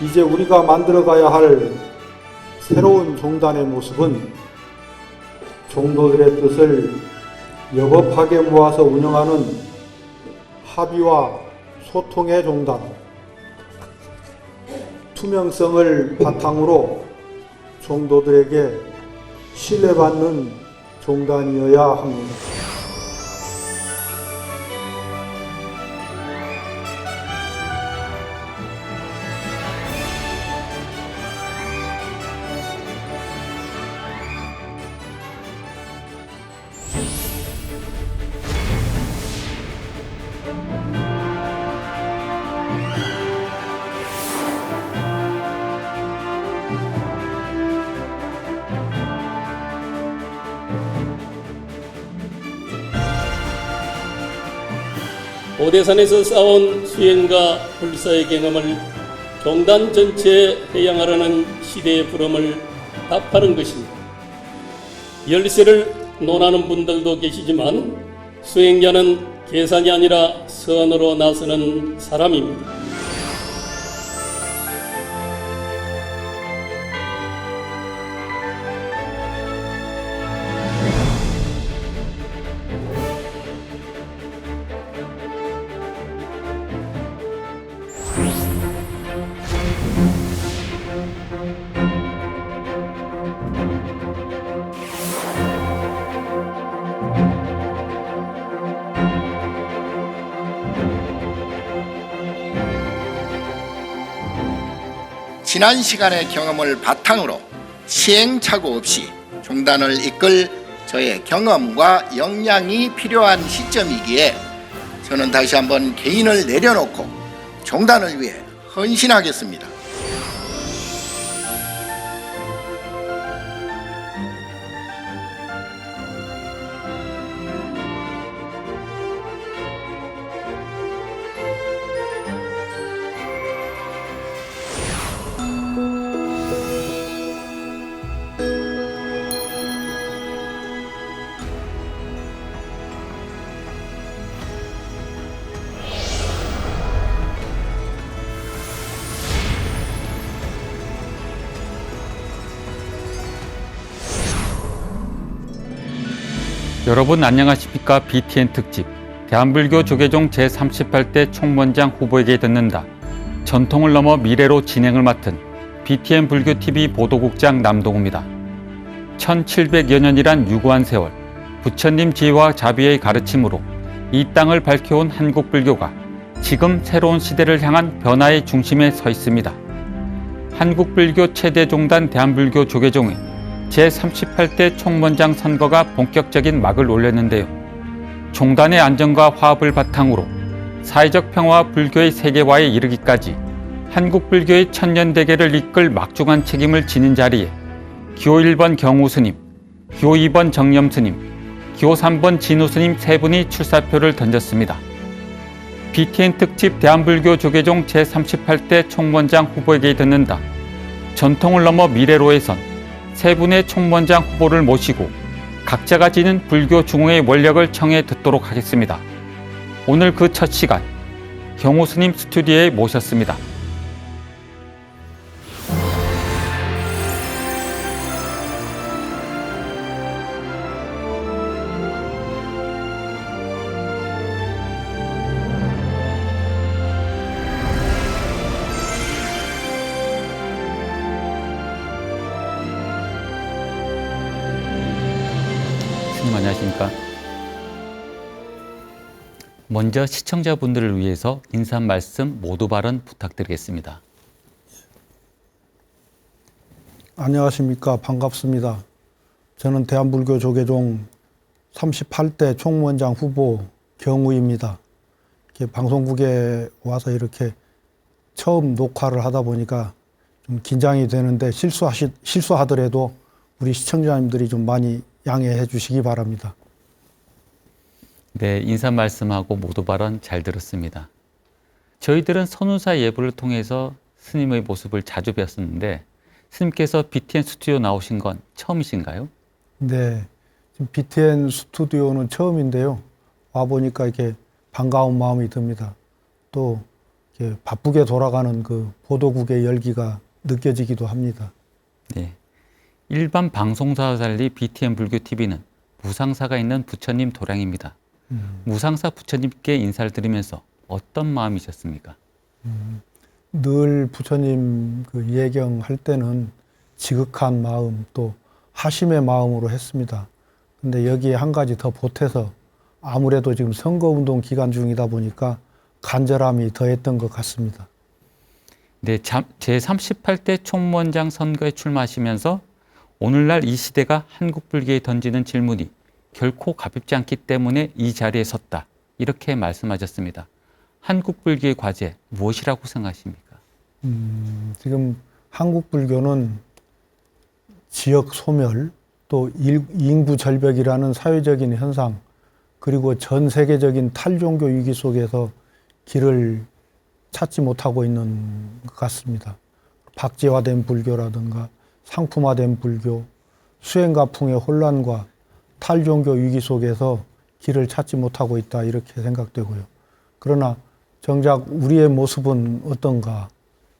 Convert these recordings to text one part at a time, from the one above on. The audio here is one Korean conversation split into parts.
이제 우리가 만들어가야 할 새로운 종단의 모습은 종도들의 뜻을 여법하게 모아서 운영하는 합의와 소통의 종단, 투명성을 바탕으로 종도들에게 신뢰받는 종단이어야 합니다. 오대산에서 쌓아온 수행과 불사의 경험을 종단 전체에 회양하라는 시대의 부름을 답하는 것입니다. 열쇠를 논하는 분들도 계시지만 수행자는 계산이 아니라 선으로 나서는 사람입니다. 지난 시간의 경험을 바탕으로 시행착오 없이 종단을 이끌 저의 경험과 역량이 필요한 시점이기에 저는 다시 한번 개인을 내려놓고 종단을 위해 헌신하겠습니다. 여러분 안녕하십니까? BTN 특집 대한불교 조계종 제38대 총무원장 후보에게 듣는다. 전통을 넘어 미래로 진행을 맡은 BTN 불교TV 보도국장 남동우입니다. 1700여 년이란 유구한 세월, 부처님 지혜와 자비의 가르침으로 이 땅을 밝혀온 한국불교가 지금 새로운 시대를 향한 변화의 중심에 서 있습니다. 한국불교 최대 종단 대한불교 조계종의 제38대 총무원장 선거가 본격적인 막을 올렸는데요. 종단의 안정과 화합을 바탕으로 사회적 평화와 불교의 세계화에 이르기까지 한국불교의 천년대계를 이끌 막중한 책임을 지닌 자리에 기호 1번 경우스님, 기호 2번 정념스님, 기호 3번 진우스님 세 분이 출사표를 던졌습니다. BTN 특집 대한불교 조계종 제38대 총무원장 후보에게 듣는다. 전통을 넘어 미래로에선 세 분의 총무원장 후보를 모시고 각자가 지닌 불교 중흥의 원력을 청해 듣도록 하겠습니다. 오늘 그 첫 시간 경호 스님 스튜디오에 모셨습니다. 스님 안녕하십니까? 먼저 시청자분들을 위해서 인사 말씀 모두 발언 부탁드리겠습니다. 안녕하십니까. 반갑습니다. 저는 대한불교 조계종 38대 총무원장 후보 경우입니다. 이렇게 방송국에 와서 이렇게 처음 녹화를 하다 보니까 좀 긴장이 되는데 실수하더라도 우리 시청자님들이 좀 많이 양해해 주시기 바랍니다. 네, 인사 말씀하고 모두 발언 잘 들었습니다. 저희들은 선우사 예불을 통해서 스님의 모습을 자주 뵀었는데 스님께서 BTN 스튜디오 나오신 건 처음이신가요? 네, 지금 BTN 스튜디오는 처음인데요. 와보니까 이렇게 반가운 마음이 듭니다. 또 이렇게 바쁘게 돌아가는 그 보도국의 열기가 느껴지기도 합니다. 네. 일반 방송사와 달리 BTN 불교 TV는 무상사가 있는 부처님 도량입니다. 무상사 부처님께 인사를 드리면서 어떤 마음이셨습니까? 늘 부처님 그 예경할 때는 지극한 마음 또 하심의 마음으로 했습니다. 근데 여기에 한 가지 더 보태서 아무래도 지금 선거운동 기간 중이다 보니까 간절함이 더했던 것 같습니다. 네, 제38대 총무원장 선거에 출마하시면서 오늘날 이 시대가 한국 불교에 던지는 질문이 결코 가볍지 않기 때문에 이 자리에 섰다. 이렇게 말씀하셨습니다. 한국 불교의 과제 무엇이라고 생각하십니까? 지금 한국 불교는 지역 소멸 또 인구 절벽이라는 사회적인 현상 그리고 전 세계적인 탈종교 위기 속에서 길을 찾지 못하고 있는 것 같습니다. 박제화된 불교라든가 상품화된 불교, 수행가풍의 혼란과 탈종교 위기 속에서 길을 찾지 못하고 있다 이렇게 생각되고요. 그러나 정작 우리의 모습은 어떤가?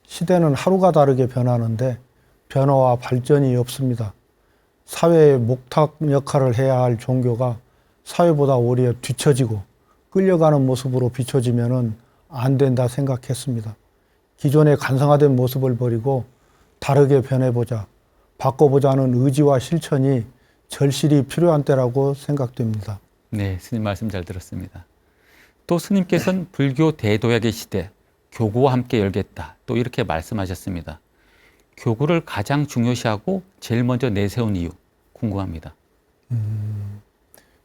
시대는 하루가 다르게 변하는데 변화와 발전이 없습니다. 사회의 목탁 역할을 해야 할 종교가 사회보다 오히려 뒤처지고 끌려가는 모습으로 비춰지면은 안 된다 생각했습니다. 기존의 간성화된 모습을 버리고 다르게 변해보자, 바꿔보자는 의지와 실천이 절실히 필요한 때라고 생각됩니다. 네, 스님 말씀 잘 들었습니다. 또 스님께서는 불교 대도약의 시대, 교구와 함께 열겠다. 또 이렇게 말씀하셨습니다. 교구를 가장 중요시하고 제일 먼저 내세운 이유 궁금합니다.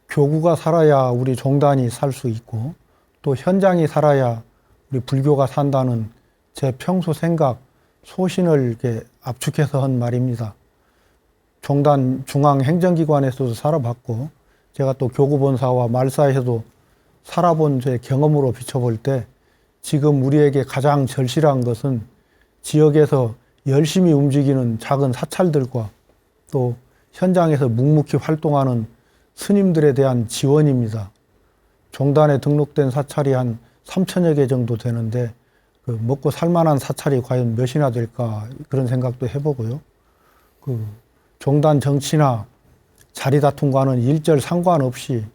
교구가 살아야 우리 종단이 살 수 있고 또 현장이 살아야 우리 불교가 산다는 제 평소 생각, 소신을 이렇게 압축해서 한 말입니다. 종단 중앙행정기관에서도 살아봤고 제가 또 교구본사와 말사에서도 살아본 제 경험으로 비춰볼 때 지금 우리에게 가장 절실한 것은 지역에서 열심히 움직이는 작은 사찰들과 또 현장에서 묵묵히 활동하는 스님들에 대한 지원입니다. 종단에 등록된 사찰이 한 3천여 개 정도 되는데 그 먹고 살만한 사찰이 과연 몇이나 될까 그런 생각도 해보고요. 그 종단 정치나 자리 다툼과는 일절 상관없이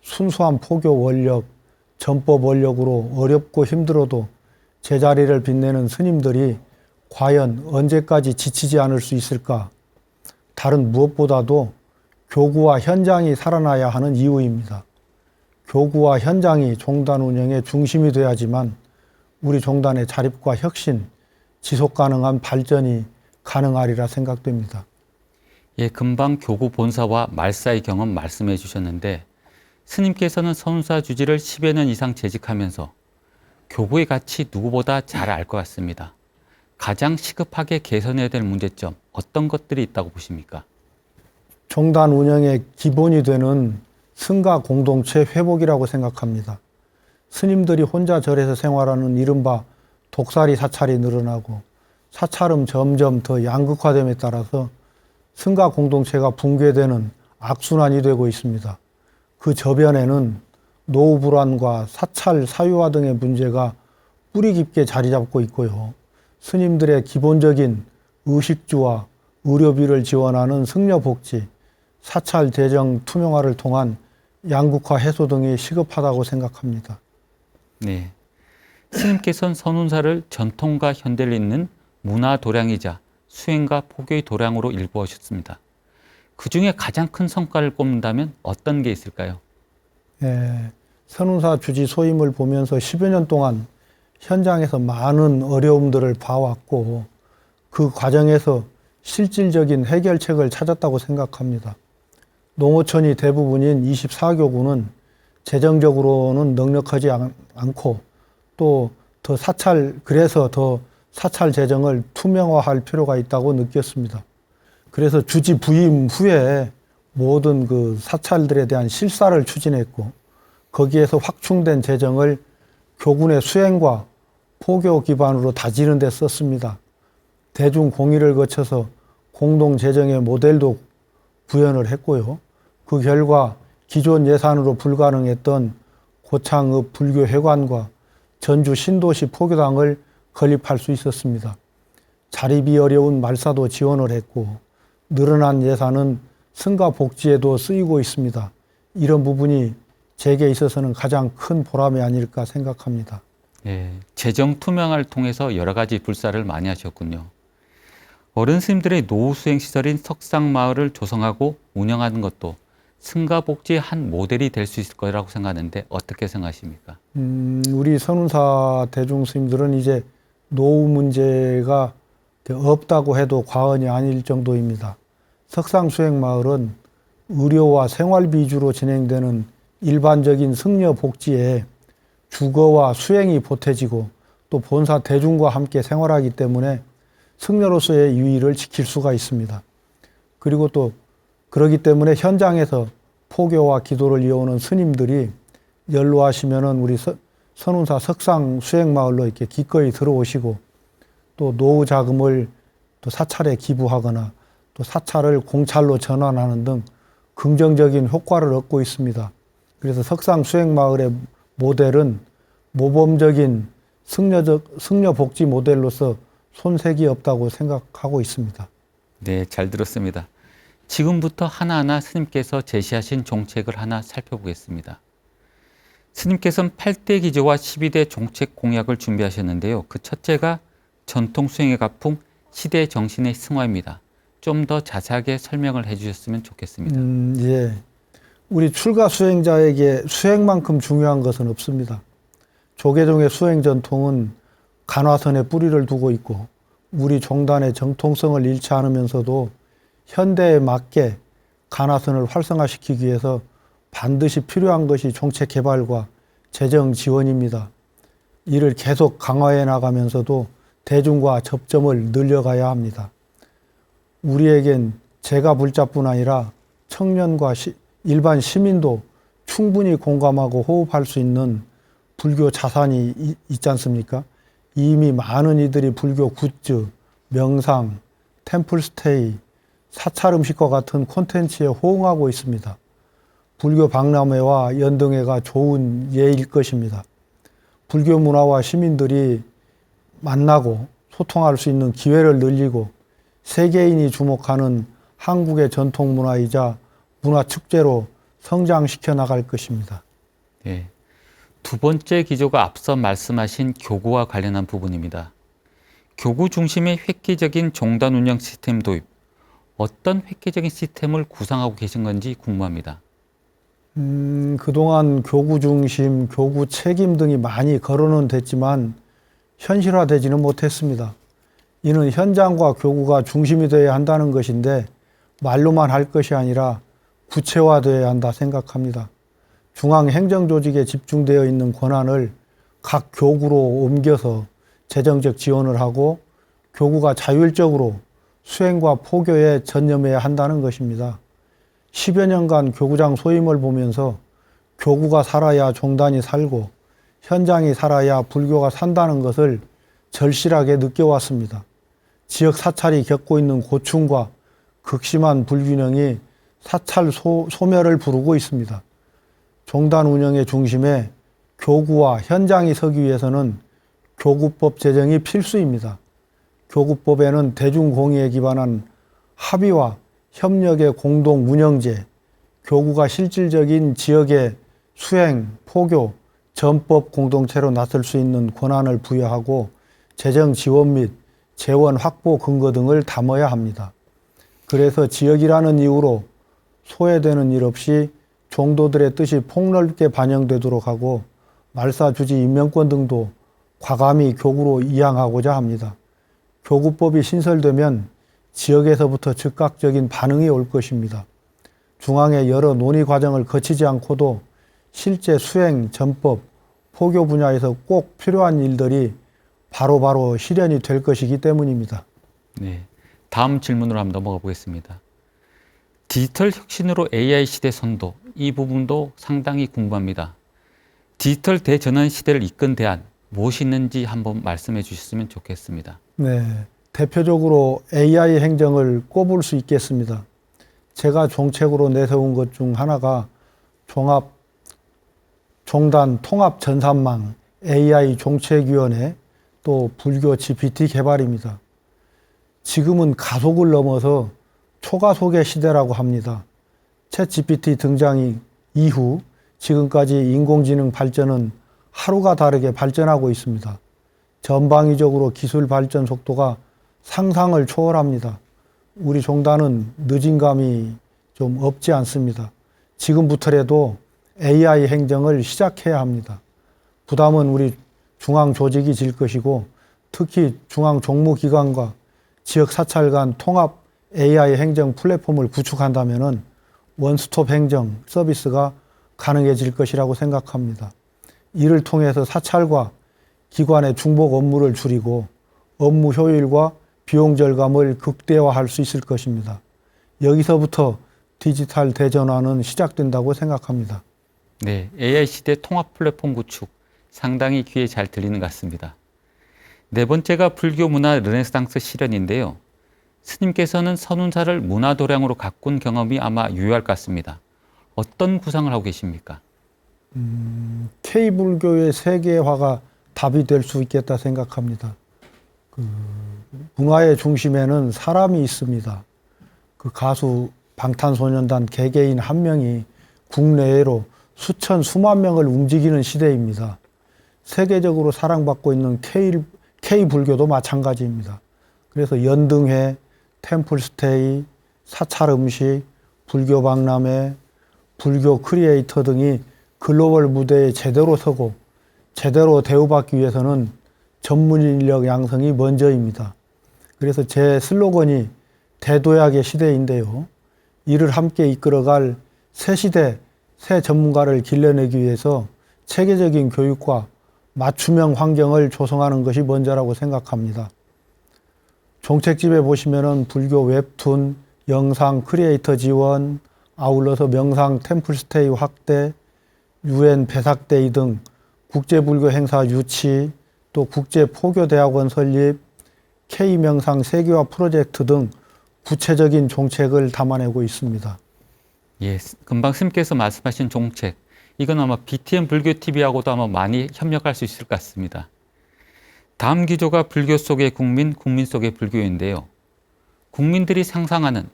순수한 포교 원력, 전법 원력으로 어렵고 힘들어도 제자리를 빛내는 스님들이 과연 언제까지 지치지 않을 수 있을까? 다른 무엇보다도 교구와 현장이 살아나야 하는 이유입니다. 교구와 현장이 종단 운영의 중심이 돼야지만 우리 종단의 자립과 혁신, 지속 가능한 발전이 가능하리라 생각됩니다. 예, 금방 교구 본사와 말사의 경험 말씀해 주셨는데 스님께서는 선사 주지를 10여 년 이상 재직하면서 교구의 가치 누구보다 잘 알 것 같습니다. 가장 시급하게 개선해야 될 문제점 어떤 것들이 있다고 보십니까? 종단 운영의 기본이 되는 승가 공동체 회복이라고 생각합니다. 스님들이 혼자 절에서 생활하는 이른바 독사리 사찰이 늘어나고 사찰은 점점 더 양극화됨에 따라서 승가 공동체가 붕괴되는 악순환이 되고 있습니다. 그 저변에는 노후 불안과 사찰 사유화 등의 문제가 뿌리 깊게 자리 잡고 있고요. 스님들의 기본적인 의식주와 의료비를 지원하는 승려복지, 사찰 재정 투명화를 통한 양극화 해소 등이 시급하다고 생각합니다. 네, 스님께서는 선운사를 전통과 현대를 잇는 문화 도량이자 수행과 포교의 도량으로 일구하셨습니다. 그 중에 가장 큰 성과를 꼽는다면 어떤 게 있을까요? 선운사 주지 소임을 보면서 10여 년 동안 현장에서 많은 어려움들을 봐왔고 그 과정에서 실질적인 해결책을 찾았다고 생각합니다. 농어촌이 대부분인 24교구는 재정적으로는 넉넉하지 않고 또 그래서 더 사찰 재정을 투명화할 필요가 있다고 느꼈습니다. 그래서 주지 부임 후에 모든 그 사찰들에 대한 실사를 추진했고 거기에서 확충된 재정을 교군의 수행과 포교 기반으로 다지는 데 썼습니다. 대중 공의를 거쳐서 공동 재정의 모델도 구현을 했고요. 그 결과 기존 예산으로 불가능했던 고창읍 불교회관과 전주 신도시 포교당을 건립할 수 있었습니다. 자립이 어려운 말사도 지원을 했고 늘어난 예산은 승가 복지에도 쓰이고 있습니다. 이런 부분이 제게 있어서는 가장 큰 보람이 아닐까 생각합니다. 예, 재정 투명화를 통해서 여러 가지 불사를 많이 하셨군요. 어른 스님들의 노후 수행 시설인 석상마을을 조성하고 운영하는 것도 승가복지의 한 모델이 될 수 있을 거라고 생각하는데 어떻게 생각하십니까? 우리 선운사 대중 스님들은 이제 노후 문제가 없다고 해도 과언이 아닐 정도입니다. 석상수행마을은 의료와 생활비 위주로 진행되는 일반적인 승려 복지에 주거와 수행이 보태지고 또 본사 대중과 함께 생활하기 때문에 승려로서의 유의를 지킬 수가 있습니다. 그리고 또 그러기 때문에 현장에서 포교와 기도를 이어오는 스님들이 연로하시면은 우리 선운사 석상수행마을로 이렇게 기꺼이 들어오시고 또 노후 자금을 또 사찰에 기부하거나 또 사찰을 공찰로 전환하는 등 긍정적인 효과를 얻고 있습니다. 그래서 석상수행마을의 모델은 모범적인 승려 복지 모델로서 손색이 없다고 생각하고 있습니다. 네, 잘 들었습니다. 지금부터 하나하나 스님께서 제시하신 종책을 하나 살펴보겠습니다. 스님께서는 8대 기조와 12대 종책 공약을 준비하셨는데요. 그 첫째가 전통 수행의 가풍, 시대 정신의 승화입니다. 좀 더 자세하게 설명을 해주셨으면 좋겠습니다. 예. 우리 출가 수행자에게 수행만큼 중요한 것은 없습니다. 조계종의 수행 전통은 간화선에 뿌리를 두고 있고 우리 종단의 정통성을 잃지 않으면서도 현대에 맞게 간화선을 활성화시키기 위해서 반드시 필요한 것이 종책 개발과 재정 지원입니다. 이를 계속 강화해 나가면서도 대중과 접점을 늘려가야 합니다. 우리에겐 제가 불자뿐 아니라 청년과 일반 시민도 충분히 공감하고 호흡할 수 있는 불교 자산이 있지 않습니까? 이미 많은 이들이 불교 굿즈, 명상, 템플스테이, 사찰 음식과 같은 콘텐츠에 호응하고 있습니다. 불교 박람회와 연등회가 좋은 예일 것입니다. 불교 문화와 시민들이 만나고 소통할 수 있는 기회를 늘리고 세계인이 주목하는 한국의 전통 문화이자 문화 축제로 성장시켜 나갈 것입니다. 네. 두 번째 기조가 앞서 말씀하신 교구와 관련한 부분입니다. 교구 중심의 획기적인 종단 운영 시스템 도입, 어떤 획기적인 시스템을 구상하고 계신 건지 궁금합니다. 그동안 교구 중심, 교구 책임 등이 많이 거론은 됐지만 현실화되지는 못했습니다. 이는 현장과 교구가 중심이 되어야 한다는 것인데 말로만 할 것이 아니라 구체화되어야 한다 생각합니다. 중앙행정조직에 집중되어 있는 권한을 각 교구로 옮겨서 재정적 지원을 하고 교구가 자율적으로 수행과 포교에 전념해야 한다는 것입니다. 10여 년간 교구장 소임을 보면서 교구가 살아야 종단이 살고 현장이 살아야 불교가 산다는 것을 절실하게 느껴왔습니다. 지역 사찰이 겪고 있는 고충과 극심한 불균형이 사찰 소멸을 부르고 있습니다. 종단 운영의 중심에 교구와 현장이 서기 위해서는 교구법 제정이 필수입니다. 교구법에는 대중공의에 기반한 합의와 협력의 공동 운영제, 교구가 실질적인 지역의 수행, 포교, 전법 공동체로 나설 수 있는 권한을 부여하고 재정 지원 및 재원 확보 근거 등을 담아야 합니다. 그래서 지역이라는 이유로 소외되는 일 없이 종도들의 뜻이 폭넓게 반영되도록 하고 말사 주지 임명권 등도 과감히 교구로 이양하고자 합니다. 교구법이 신설되면 지역에서부터 즉각적인 반응이 올 것입니다. 중앙의 여러 논의 과정을 거치지 않고도 실제 수행, 전법, 포교 분야에서 꼭 필요한 일들이 바로바로 실현이 될 것이기 때문입니다. 네, 다음 질문으로 한번 넘어가 보겠습니다. 디지털 혁신으로 AI 시대 선도, 이 부분도 상당히 궁금합니다. 디지털 대전환 시대를 이끈 대안, 무엇이 있는지 한번 말씀해 주셨으면 좋겠습니다. 네, 대표적으로 AI 행정을 꼽을 수 있겠습니다. 제가 종책으로 내세운 것 중 하나가 종단 통합 전산망 AI 종책위원회 또 불교 GPT 개발입니다. 지금은 가속을 넘어서 초가속의 시대라고 합니다. 챗 GPT 등장 이후 지금까지 인공지능 발전은 하루가 다르게 발전하고 있습니다. 전방위적으로 기술 발전 속도가 상상을 초월합니다. 우리 종단은 늦은 감이 좀 없지 않습니다. 지금부터라도 AI 행정을 시작해야 합니다. 부담은 우리 중앙 조직이 질 것이고 특히 중앙 종무기관과 지역 사찰 간 통합 AI 행정 플랫폼을 구축한다면 원스톱 행정 서비스가 가능해질 것이라고 생각합니다. 이를 통해서 사찰과 기관의 중복 업무를 줄이고 업무 효율과 비용 절감을 극대화할 수 있을 것입니다. 여기서부터 디지털 대전환은 시작된다고 생각합니다. 네, AI 시대 통합 플랫폼 구축 상당히 귀에 잘 들리는 것 같습니다. 네 번째가 불교 문화 르네상스 실현인데요. 스님께서는 선운사를 문화도량으로 가꾼 경험이 아마 유효할 것 같습니다. 어떤 구상을 하고 계십니까? K불교의 세계화가 답이 될 수 있겠다 생각합니다. 문화의 중심에는 사람이 있습니다. 그 가수 방탄소년단 개개인 한 명이 국내외로 수천 수만 명을 움직이는 시대입니다. 세계적으로 사랑받고 있는 K불교도 마찬가지입니다. 그래서 연등회, 템플스테이, 사찰 음식, 불교 박람회, 불교 크리에이터 등이 글로벌 무대에 제대로 서고 제대로 대우받기 위해서는 전문 인력 양성이 먼저입니다. 그래서 제 슬로건이 대도약의 시대인데요. 이를 함께 이끌어갈 새 시대, 새 전문가를 길러내기 위해서 체계적인 교육과 맞춤형 환경을 조성하는 것이 먼저라고 생각합니다. 종책집에 보시면은 불교 웹툰, 영상 크리에이터 지원, 아울러서 명상 템플스테이 확대, UN 배삭데이 등 국제불교 행사 유치, 또 국제포교대학원 설립, K명상 세계화 프로젝트 등 구체적인 종책을 담아내고 있습니다. 예, 금방 스님께서 말씀하신 종책, 이건 아마 BTN 불교TV하고도 아마 많이 협력할 수 있을 것 같습니다. 다음 기조가 불교 속의 국민, 국민 속의 불교인데요. 국민들이 생각하는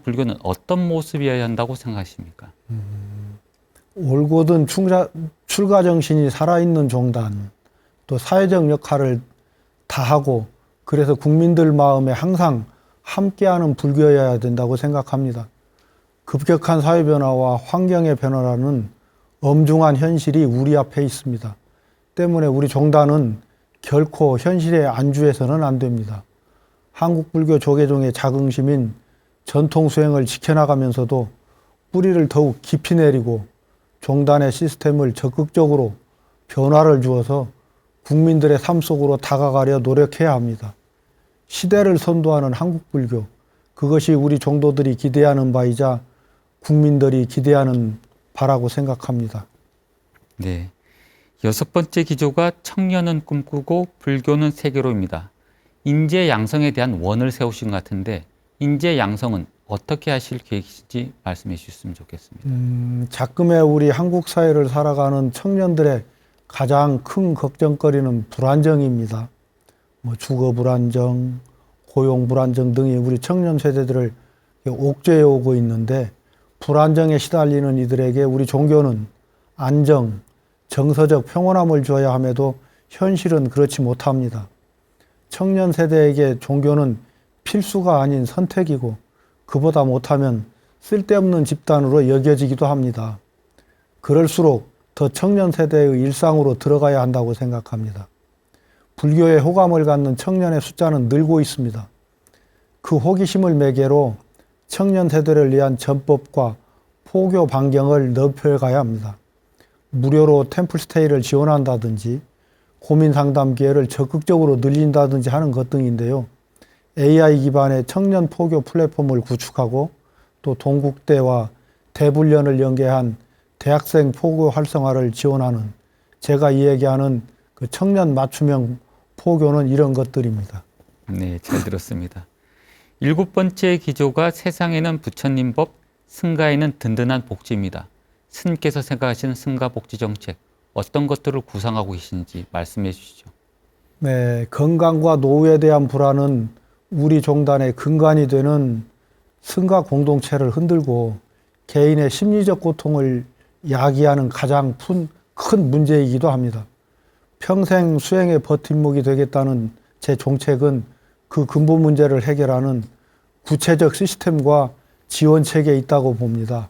불교는 어떤 모습이어야 한다고 생각하십니까? 올곧은 출가 정신이 살아있는 종단, 또 사회적 역할을 다하고 그래서 국민들 마음에 항상 함께하는 불교여야 된다고 생각합니다. 급격한 사회 변화와 환경의 변화라는 엄중한 현실이 우리 앞에 있습니다. 때문에 우리 종단은 결코 현실에 안주해서는 안 됩니다. 한국 불교 조계종의 자긍심인 전통 수행을 지켜나가면서도 뿌리를 더욱 깊이 내리고 종단의 시스템을 적극적으로 변화를 주어서 국민들의 삶 속으로 다가가려 노력해야 합니다. 시대를 선도하는 한국 불교, 그것이 우리 종도들이 기대하는 바이자 국민들이 기대하는 바라고 생각합니다. 네. 여섯 번째 기조가 청년은 꿈꾸고 불교는 세계로입니다. 인재 양성에 대한 원을 세우신 것 같은데 인재 양성은 어떻게 하실 계획이신지 말씀해 주셨으면 좋겠습니다. 작금의 우리 한국 사회를 살아가는 청년들의 가장 큰 걱정거리는 불안정입니다. 주거 불안정, 고용 불안정 등이 우리 청년 세대들을 옥죄해 오고 있는데 불안정에 시달리는 이들에게 우리 종교는 안정, 정서적 평온함을 줘야 함에도 현실은 그렇지 못합니다. 청년 세대에게 종교는 필수가 아닌 선택이고 그보다 못하면 쓸데없는 집단으로 여겨지기도 합니다. 그럴수록 더 청년 세대의 일상으로 들어가야 한다고 생각합니다. 불교에 호감을 갖는 청년의 숫자는 늘고 있습니다. 그 호기심을 매개로 청년 세대를 위한 전법과 포교 반경을 넓혀가야 합니다. 무료로 템플스테이를 지원한다든지 고민 상담 기회를 적극적으로 늘린다든지 하는 것 등인데요. AI 기반의 청년 포교 플랫폼을 구축하고 또 동국대와 대불련을 연계한 대학생 포교 활성화를 지원하는 제가 이야기하는 그 청년 맞춤형 포교는 이런 것들입니다. 네, 잘 들었습니다. 일곱 번째 기조가 세상에는 부처님 법, 승가에는 든든한 복지입니다. 스님께서 생각하시는 승가 복지 정책 어떤 것들을 구상하고 계시는지 말씀해 주시죠. 네, 건강과 노후에 대한 불안은 우리 종단의 근간이 되는 승가 공동체를 흔들고 개인의 심리적 고통을 야기하는 가장 큰 문제이기도 합니다. 평생 수행의 버팀목이 되겠다는 제 종책은 그 근본 문제를 해결하는 구체적 시스템과 지원 체계에 있다고 봅니다.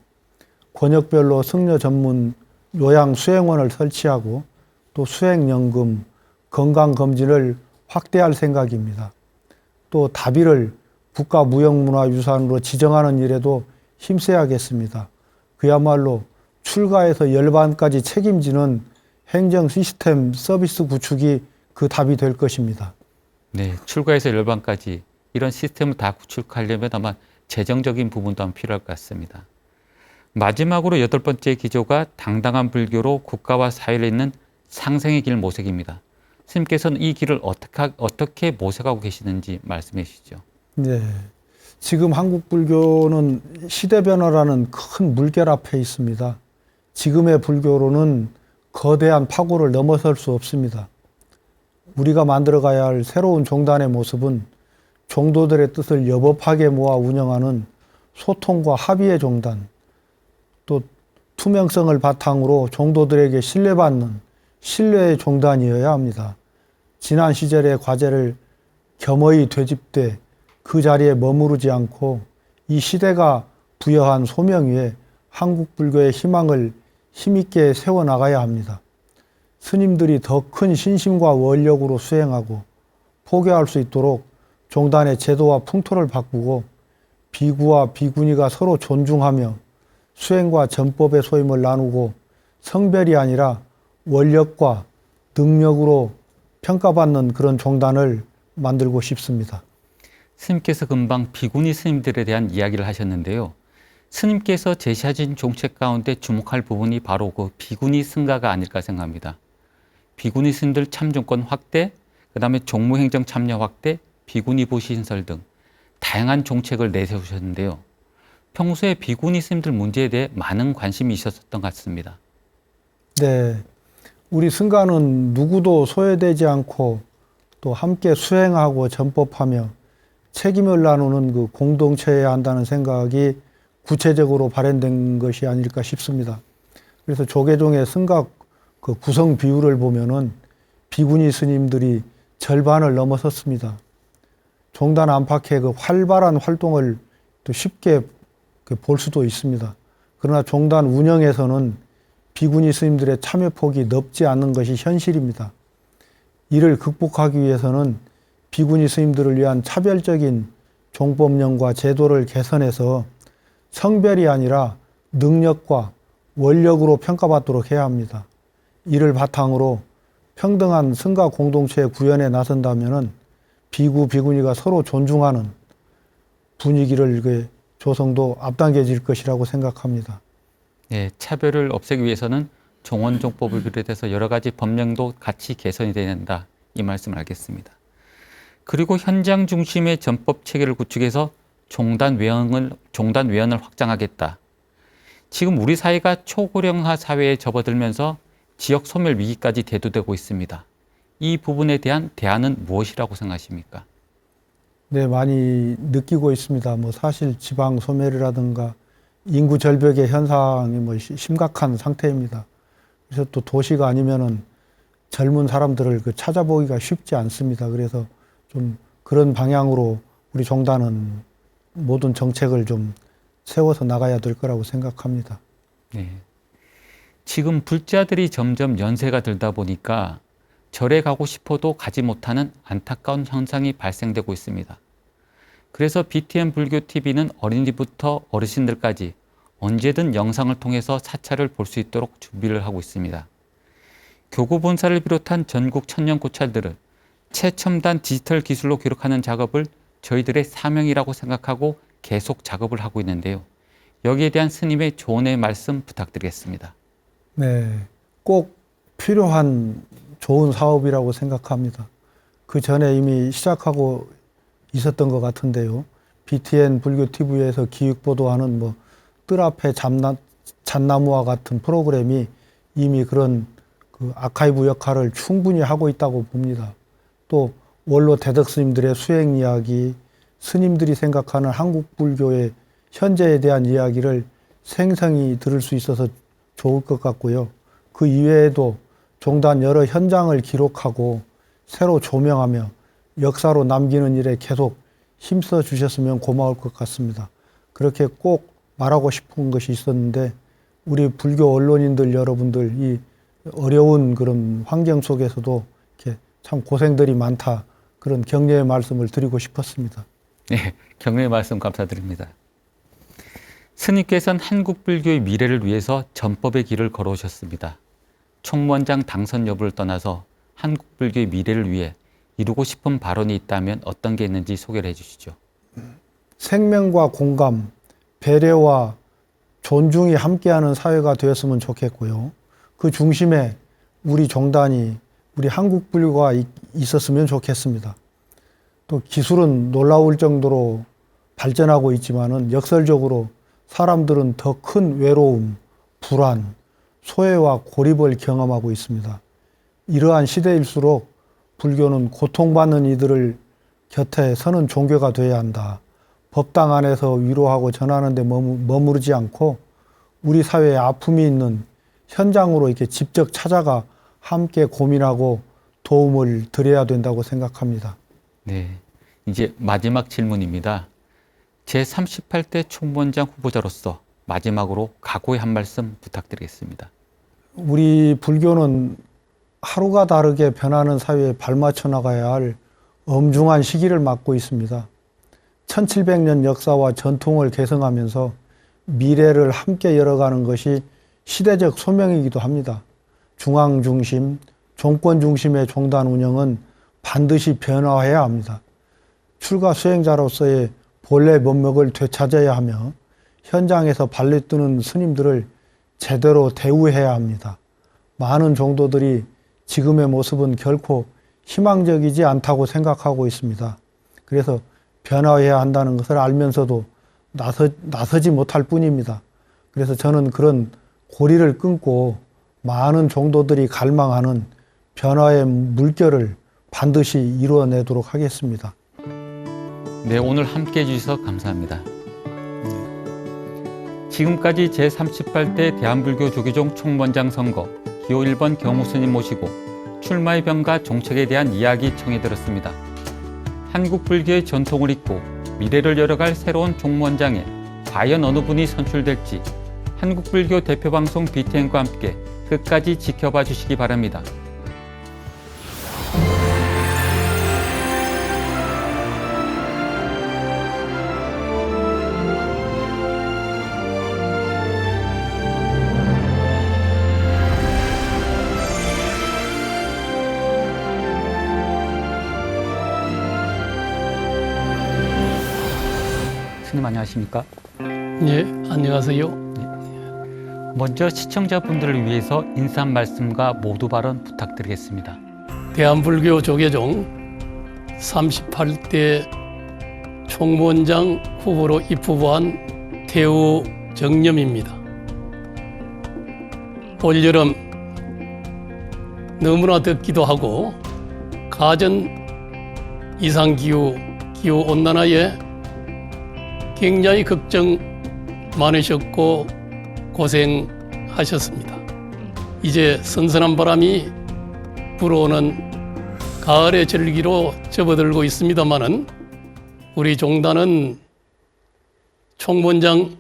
권역별로 승려 전문 요양 수행원을 설치하고 또 수행연금, 건강검진을 확대할 생각입니다. 또 다비를 국가무형문화유산으로 지정하는 일에도 힘써야겠습니다. 그야말로 출가에서 열반까지 책임지는 행정 시스템 서비스 구축이 그 답이 될 것입니다. 네, 출가에서 열반까지 이런 시스템을 다 구축하려면 아마 재정적인 부분도 한번 필요할 것 같습니다. 마지막으로 8번째 기조가 당당한 불교로 국가와 사회를 잇는 상생의 길 모색입니다. 스님께서는 이 길을 어떻게 모색하고 계시는지 말씀해 주시죠. 네, 지금 한국 불교는 시대 변화라는 큰 물결 앞에 있습니다. 지금의 불교로는 거대한 파고를 넘어설 수 없습니다. 우리가 만들어가야 할 새로운 종단의 모습은 종도들의 뜻을 여법하게 모아 운영하는 소통과 합의의 종단, 또 투명성을 바탕으로 종도들에게 신뢰받는 신뢰의 종단이어야 합니다. 지난 시절의 과제를 겸허히 되짚되 그 자리에 머무르지 않고 이 시대가 부여한 소명 위에 한국 불교의 희망을 힘있게 세워나가야 합니다. 스님들이 더 큰 신심과 원력으로 수행하고 포교할 수 있도록 종단의 제도와 풍토를 바꾸고 비구와 비구니가 서로 존중하며 수행과 전법의 소임을 나누고 성별이 아니라 원력과 능력으로 평가받는 그런 종단을 만들고 싶습니다. 스님께서 금방 비구니 스님들에 대한 이야기를 하셨는데요. 스님께서 제시하신 종책 가운데 주목할 부분이 바로 그 비구니 승가가 아닐까 생각합니다. 비구니 스님들 참정권 확대, 그 다음에 종무행정 참여 확대, 비구니 보시 신설 등 다양한 종책을 내세우셨는데요. 평소에 비구니 스님들 문제에 대해 많은 관심이 있었던 것 같습니다. 네, 우리 승가는 누구도 소외되지 않고 또 함께 수행하고 전법하며 책임을 나누는 그 공동체여야 한다는 생각이 구체적으로 발현된 것이 아닐까 싶습니다. 그래서 조계종의 승가 그 구성 비율을 보면은 비구니 스님들이 절반을 넘어섰습니다. 종단 안팎의 그 활발한 활동을 또 쉽게 볼 수도 있습니다. 그러나 종단 운영에서는 비구니 스님들의 참여 폭이 넓지 않는 것이 현실입니다. 이를 극복하기 위해서는 비구니 스님들을 위한 차별적인 종법령과 제도를 개선해서 성별이 아니라 능력과 원력으로 평가받도록 해야 합니다. 이를 바탕으로 평등한 승가 공동체 구현에 나선다면은 비구, 비구니가 서로 존중하는 분위기를 조성도 앞당겨질 것이라고 생각합니다. 네, 차별을 없애기 위해서는 종원종법을 비롯해서 여러 가지 법령도 같이 개선이 돼야 된다. 이 말씀을 알겠습니다. 그리고 현장 중심의 전법 체계를 구축해서 종단위원을 확장하겠다. 지금 우리 사회가 초고령화 사회에 접어들면서 지역 소멸 위기까지 대두되고 있습니다. 이 부분에 대한 대안은 무엇이라고 생각하십니까? 네, 많이 느끼고 있습니다. 사실 지방 소멸이라든가 인구 절벽의 현상이 심각한 상태입니다. 그래서 또 도시가 아니면은 젊은 사람들을 찾아보기가 쉽지 않습니다. 그래서 좀 그런 방향으로 우리 종단은 모든 정책을 좀 세워서 나가야 될 거라고 생각합니다. 네. 지금 불자들이 점점 연세가 들다 보니까 절에 가고 싶어도 가지 못하는 안타까운 현상이 발생되고 있습니다. 그래서 BTN 불교TV는 어린이부터 어르신들까지 언제든 영상을 통해서 사찰을 볼 수 있도록 준비를 하고 있습니다. 교구본사를 비롯한 전국 천년고찰들을 최첨단 디지털 기술로 기록하는 작업을 저희들의 사명이라고 생각하고 계속 작업을 하고 있는데요. 여기에 대한 스님의 조언의 말씀 부탁드리겠습니다. 네, 꼭 필요한 좋은 사업이라고 생각합니다. 그 전에 이미 시작하고 있었던 것 같은데요. BTN 불교TV에서 기획보도하는 뜰 앞에 잣나무와 같은 프로그램이 이미 그런 그 아카이브 역할을 충분히 하고 있다고 봅니다. 또 원로 대덕 스님들의 수행 이야기, 스님들이 생각하는 한국 불교의 현재에 대한 이야기를 생생히 들을 수 있어서 좋을 것 같고요. 그 이외에도 종단 여러 현장을 기록하고 새로 조명하며 역사로 남기는 일에 계속 힘써 주셨으면 고마울 것 같습니다. 그렇게 꼭 말하고 싶은 것이 있었는데 우리 불교 언론인들 여러분들 이 어려운 그런 환경 속에서도 이렇게 참 고생들이 많다, 그런 격려의 말씀을 드리고 싶었습니다. 네, 격려의 말씀 감사드립니다. 스님께서는 한국 불교의 미래를 위해서 전법의 길을 걸어오셨습니다. 총무원장 당선 여부를 떠나서 한국 불교의 미래를 위해 이루고 싶은 발언이 있다면 어떤 게 있는지 소개를 해주시죠. 생명과 공감, 배려와 존중이 함께하는 사회가 되었으면 좋겠고요. 그 중심에 우리 종단이, 우리 한국 불교가 있었으면 좋겠습니다. 또 기술은 놀라울 정도로 발전하고 있지만은 역설적으로 사람들은 더 큰 외로움, 불안, 소외와 고립을 경험하고 있습니다. 이러한 시대일수록 불교는 고통받는 이들을 곁에 서는 종교가 되어야 한다. 법당 안에서 위로하고 전하는 데 머무르지 않고 우리 사회에 아픔이 있는 현장으로 이렇게 직접 찾아가 함께 고민하고 도움을 드려야 된다고 생각합니다. 네, 이제 마지막 질문입니다. 제38대 총무원장 후보자로서 마지막으로 각오의 한 말씀 부탁드리겠습니다. 우리 불교는 하루가 다르게 변하는 사회에 발맞춰 나가야 할 엄중한 시기를 맞고 있습니다. 1700년 역사와 전통을 계승하면서 미래를 함께 열어가는 것이 시대적 소명이기도 합니다. 중앙 중심, 종권 중심의 종단 운영은 반드시 변화해야 합니다. 출가 수행자로서의 본래 면목을 되찾아야 하며 현장에서 발레 뜨는 스님들을 제대로 대우해야 합니다. 많은 종도들이 지금의 모습은 결코 희망적이지 않다고 생각하고 있습니다. 그래서 변화해야 한다는 것을 알면서도 나서지 못할 뿐입니다. 그래서 저는 그런 고리를 끊고 많은 종도들이 갈망하는 변화의 물결을 반드시 이루어내도록 하겠습니다. 네, 오늘 함께 해주셔서 감사합니다. 지금까지 제38대 대한불교 조계종 총무원장 선거 기호 1번 경우스님 모시고 출마의 변과 정책에 대한 이야기 청해 들었습니다. 한국 불교의 전통을 잇고 미래를 열어갈 새로운 총무원장에 과연 어느 분이 선출될지 한국불교 대표방송 BTN과 함께 끝까지 지켜봐 주시기 바랍니다. 스님 안녕하십니까? 예, 안녕하세요. 먼저 시청자분들을 위해서 인사 한 말씀과 모두 발언 부탁드리겠습니다. 대한불교 조계종 38대 총무원장 후보로 입후보한 태우 정념입니다. 올여름 너무나 덥기도 하고 가전 이상기후, 기후온난화에 굉장히 걱정 많으셨고 고생하셨습니다. 이제 선선한 바람이 불어오는 가을의 절기로 접어들고 있습니다마는 우리 종단은 총무원장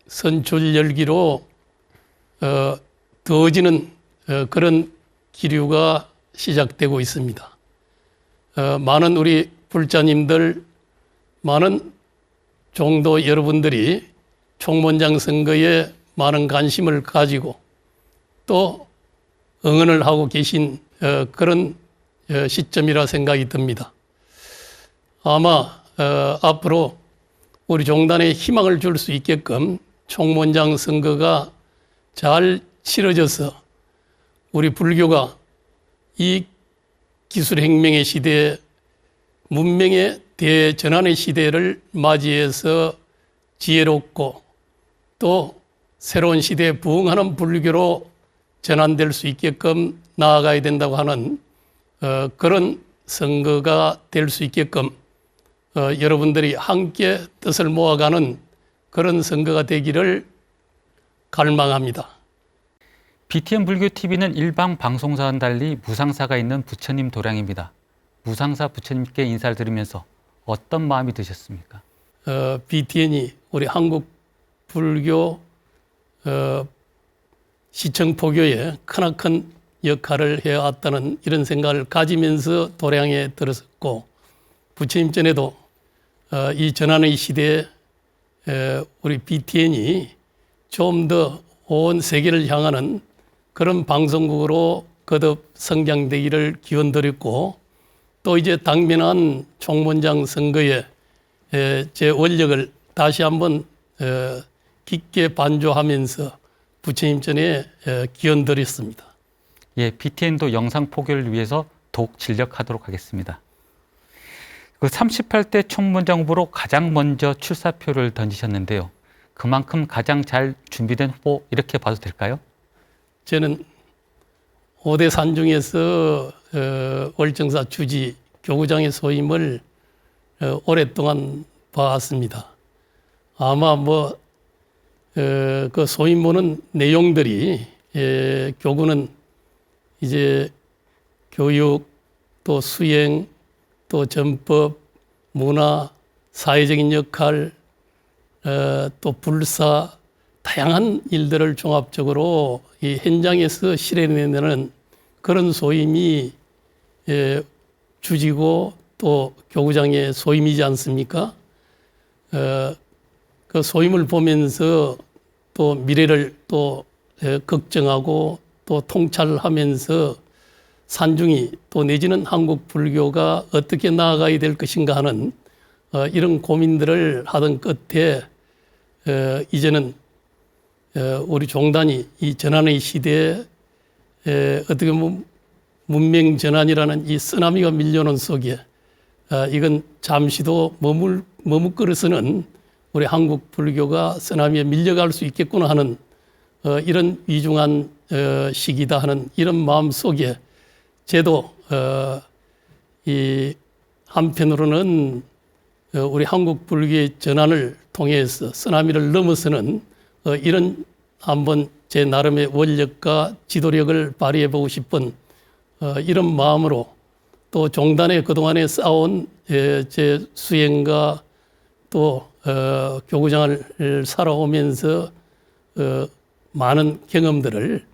선출 열기로 더워지는 그런 기류가 시작되고 있습니다. 많은 우리 불자님들, 많은 종도 여러분들이 총무원장 선거에 많은 관심을 가지고 또 응원을 하고 계신 그런 시점이라 생각이 듭니다. 아마 앞으로 우리 종단에 희망을 줄 수 있게끔 총무원장 선거가 잘 치러져서 우리 불교가 이 기술혁명의 시대에 문명의 대전환의 시대를 맞이해서 지혜롭고 또 새로운 시대에 부응하는 불교로 전환될 수 있게끔 나아가야 된다고 하는 그런 선거가 될 수 있게끔 여러분들이 함께 뜻을 모아가는 그런 선거가 되기를 갈망합니다. BTN 불교TV는 일반 방송사와는 달리 무상사가 있는 부처님 도량입니다. 무상사 부처님께 인사를 드리면서 어떤 마음이 드셨습니까? BTN이 우리 한국 불교 시청포교에 크나큰 역할을 해왔다는 이런 생각을 가지면서 도량에 들었고, 부처님 전에도 이 전환의 시대에 우리 BTN이 좀 더 온 세계를 향하는 그런 방송국으로 거듭 성장되기를 기원드렸고, 또 이제 당면한 총무원장 선거에 제 원력을 다시 한번 깊게 반조하면서 부처님 전에 기원드렸습니다. 예, BTN도 영상 포교를 위해서 더욱 진력하도록 하겠습니다. 그 38대 총무원장 후보로 가장 먼저 출사표를 던지셨는데요. 그만큼 가장 잘 준비된 후보 이렇게 봐도 될까요? 저는 5대 산 중에서 월정사 주지 교구장의 소임을 오랫동안 봐왔습니다. 아마 그 소임 보는 내용들이 교구는 이제 교육, 또 수행, 또 전법, 문화, 사회적인 역할, 또 불사, 다양한 일들을 종합적으로 이 현장에서 실현해내는 그런 소임이 주지고 또 교구장의 소임이지 않습니까? 그 소임을 보면서 또 미래를 또 걱정하고 또 통찰하면서 산중이 또 내지는 한국 불교가 어떻게 나아가야 될 것인가 하는 이런 고민들을 하던 끝에 이제는 우리 종단이 이 전환의 시대에 어떻게 보면 문명 전환이라는 이 쓰나미가 밀려오는 속에 이건 잠시도 머뭇거려서는 우리 한국 불교가 쓰나미에 밀려갈 수 있겠구나 하는 이런 위중한 시기다 하는 이런 마음 속에 저도 이 한편으로는 우리 한국 불교의 전환을 통해서 쓰나미를 넘어서는 이런 한번 제 나름의 원력과 지도력을 발휘해 보고 싶은 이런 마음으로 또 종단에 그동안에 쌓아온 제 수행과 또 교구장을 살아오면서 많은 경험들을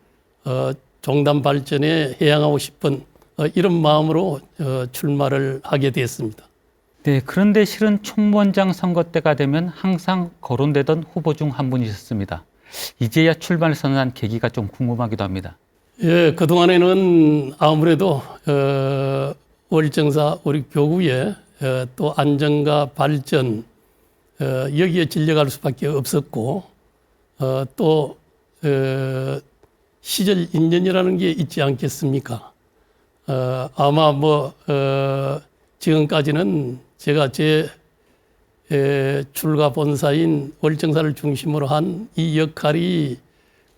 종단 발전에 해양하고 싶은 이런 마음으로 출마를 하게 됐습니다. 네, 그런데 실은 총무원장 선거 때가 되면 항상 거론되던 후보 중 한 분이셨습니다. 이제야 출마를 선언한 계기가 좀 궁금하기도 합니다. 예, 그동안에는 아무래도 월정사 우리 교구의 또 안정과 발전 여기에 진력할 수밖에 없었고 또 시절 인연이라는 게 있지 않겠습니까? 아마 지금까지는 제가 제 출가 본사인 월정사를 중심으로 한 이 역할이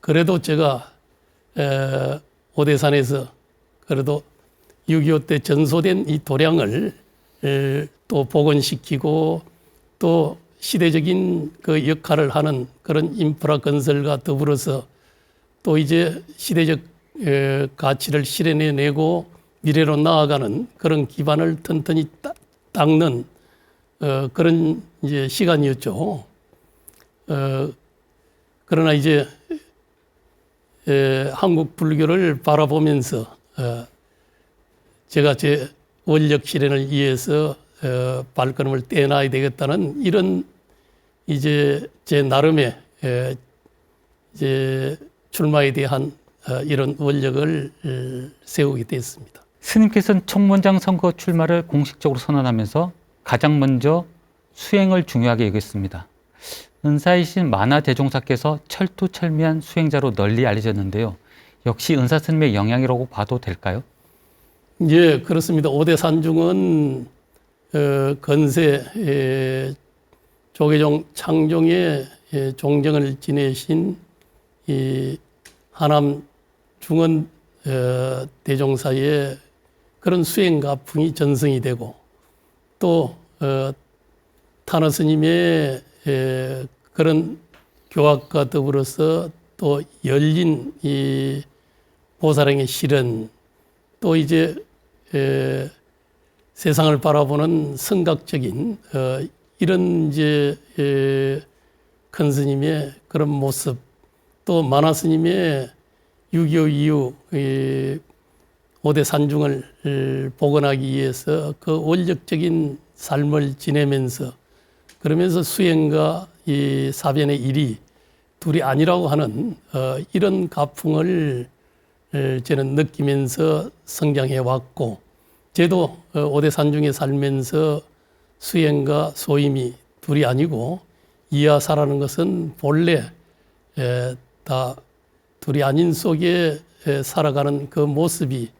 그래도 제가 오대산에서 그래도 6.25 때 전소된 이 도량을 또 복원시키고 또 시대적인 그 역할을 하는 그런 인프라 건설과 더불어서 또 이제 시대적 가치를 실현해내고 미래로 나아가는 그런 기반을 튼튼히 닦는 그런 이제 시간이었죠. 그러나 이제 한국 불교를 바라보면서 제가 제 원력 실현을 위해서 발걸음을 떼놔야 되겠다는 이런 이제 제 나름의 이제 출마에 대한 이런 원력을 세우게 됐습니다. 스님께서는 총무원장 선거 출마를 공식적으로 선언하면서 가장 먼저 수행을 중요하게 여겼습니다. 은사이신 만화대종사께서 철두철미한 수행자로 널리 알려졌는데요. 역시 은사 스님의 영향이라고 봐도 될까요? 예, 그렇습니다. 5대 산중은 건세 조계종 창종의 종정을 지내신 이 하남 중원 대종사의 그런 수행 가풍이 전승이 되고 또 탄화 스님의 그런 교학과 더불어서 또 열린 이 보살행의 실현 또 이제 세상을 바라보는 성각적인 이런 이제 큰 스님의 그런 모습 또 만화 스님의 6.25 이후 5대 산중을 복원하기 위해서 그 원력적인 삶을 지내면서 그러면서 수행과 이 사변의 일이 둘이 아니라고 하는 이런 가풍을 저는 느끼면서 성장해 왔고 저도 5대 산중에 살면서 수행과 소임이 둘이 아니고 이하사라는 것은 본래 다 둘이 아닌 속에 살아가는 그 모습이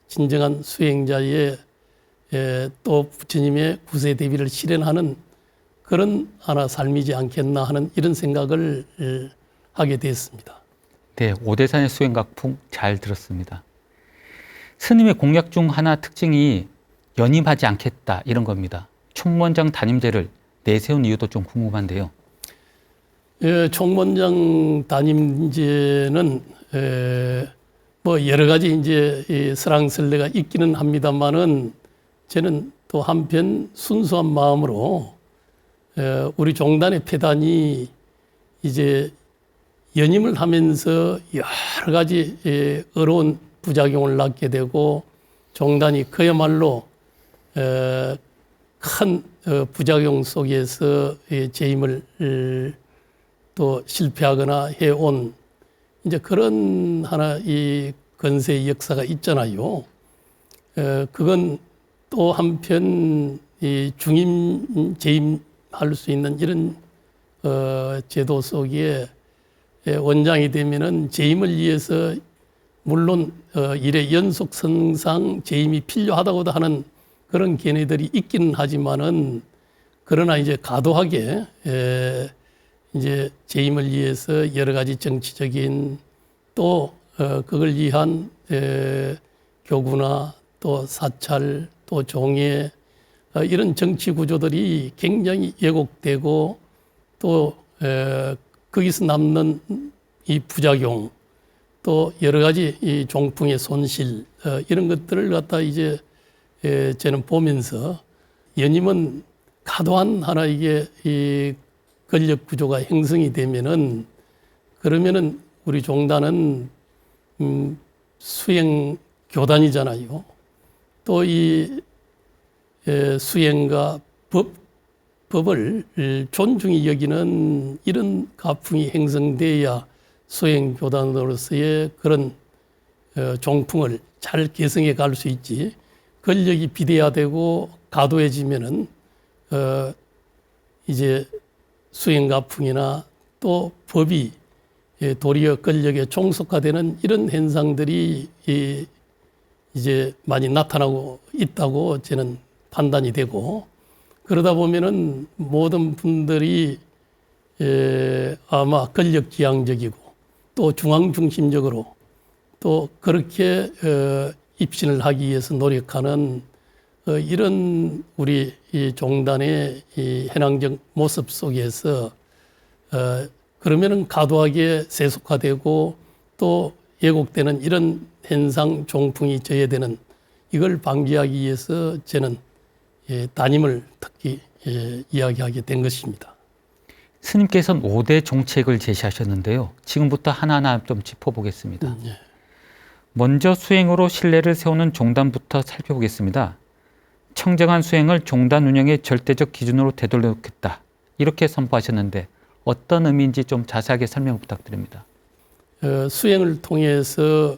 진정한 수행자의 또 부처님의 구세 대비를 실현하는 그런 하나 삶이지 않겠나 하는 이런 생각을 하게 됐습니다. 네, 오대산의 수행각풍 잘 들었습니다. 스님의 공약 중 하나 특징이 연임하지 않겠다 이런 겁니다. 총무원장 단임제를 내세운 이유도 좀 궁금한데요. 총무원장 단임제는 뭐 여러 가지 이제 설랑설레가 있기는 합니다만은 저는 또 한편 순수한 마음으로 우리 종단의 폐단이 이제 연임을 하면서 여러 가지 어려운 부작용을 낳게 되고 종단이 그야말로 큰 부작용 속에서 재임을 또 실패하거나 해온 이제 그런 하나 이 건세의 역사가 있잖아요. 그건 또 한편 이 중임 재임할 수 있는 이런 제도 속에 원장이 되면은 재임을 위해서 물론 일의 연속 성상 재임이 필요하다고도 하는 그런 견해들이 있기는 하지만은 그러나 이제 과도하게 이제 재임을 위해서 여러 가지 정치적인 또 그걸 위한 교구나 또 사찰 또 종회 이런 정치 구조들이 굉장히 왜곡되고 또 거기서 남는 이 부작용 또 여러 가지 이 종풍의 손실 이런 것들을 갖다 이제 저는 보면서 연임은 과도한 하나 이게 이 권력 구조가 형성이 되면은 그러면은 우리 종단은 수행 교단이잖아요. 또 이 수행과 법을 존중히 여기는 이런 가풍이 형성돼야 수행 교단으로서의 그런 종풍을 잘 개성해 갈 수 있지. 권력이 비대화되고 과도해지면은 이제 수행 가풍이나 또 법이 도리어 권력에 종속화되는 이런 현상들이 이제 많이 나타나고 있다고 저는 판단이 되고 그러다 보면은 모든 분들이 아마 권력지향적이고 또 중앙중심적으로 또 그렇게 입신을 하기 위해서 노력하는 이런 우리 이 종단의 이 현황적 모습 속에서 그러면은 과도하게 세속화되고 또 왜곡되는 이런 현상 종풍이 저해되는 이걸 방지하기 위해서 저는 단임을 특히 이야기하게 된 것입니다. 스님께서는 5대 종책을 제시하셨는데요. 지금부터 하나하나 좀 짚어보겠습니다. 예. 먼저 수행으로 신뢰를 세우는 종단부터 살펴보겠습니다. 청정한 수행을 종단 운영의 절대적 기준으로 되돌려놓겠다. 이렇게 선포하셨는데 어떤 의미인지 좀 자세하게 설명 부탁드립니다. 수행을 통해서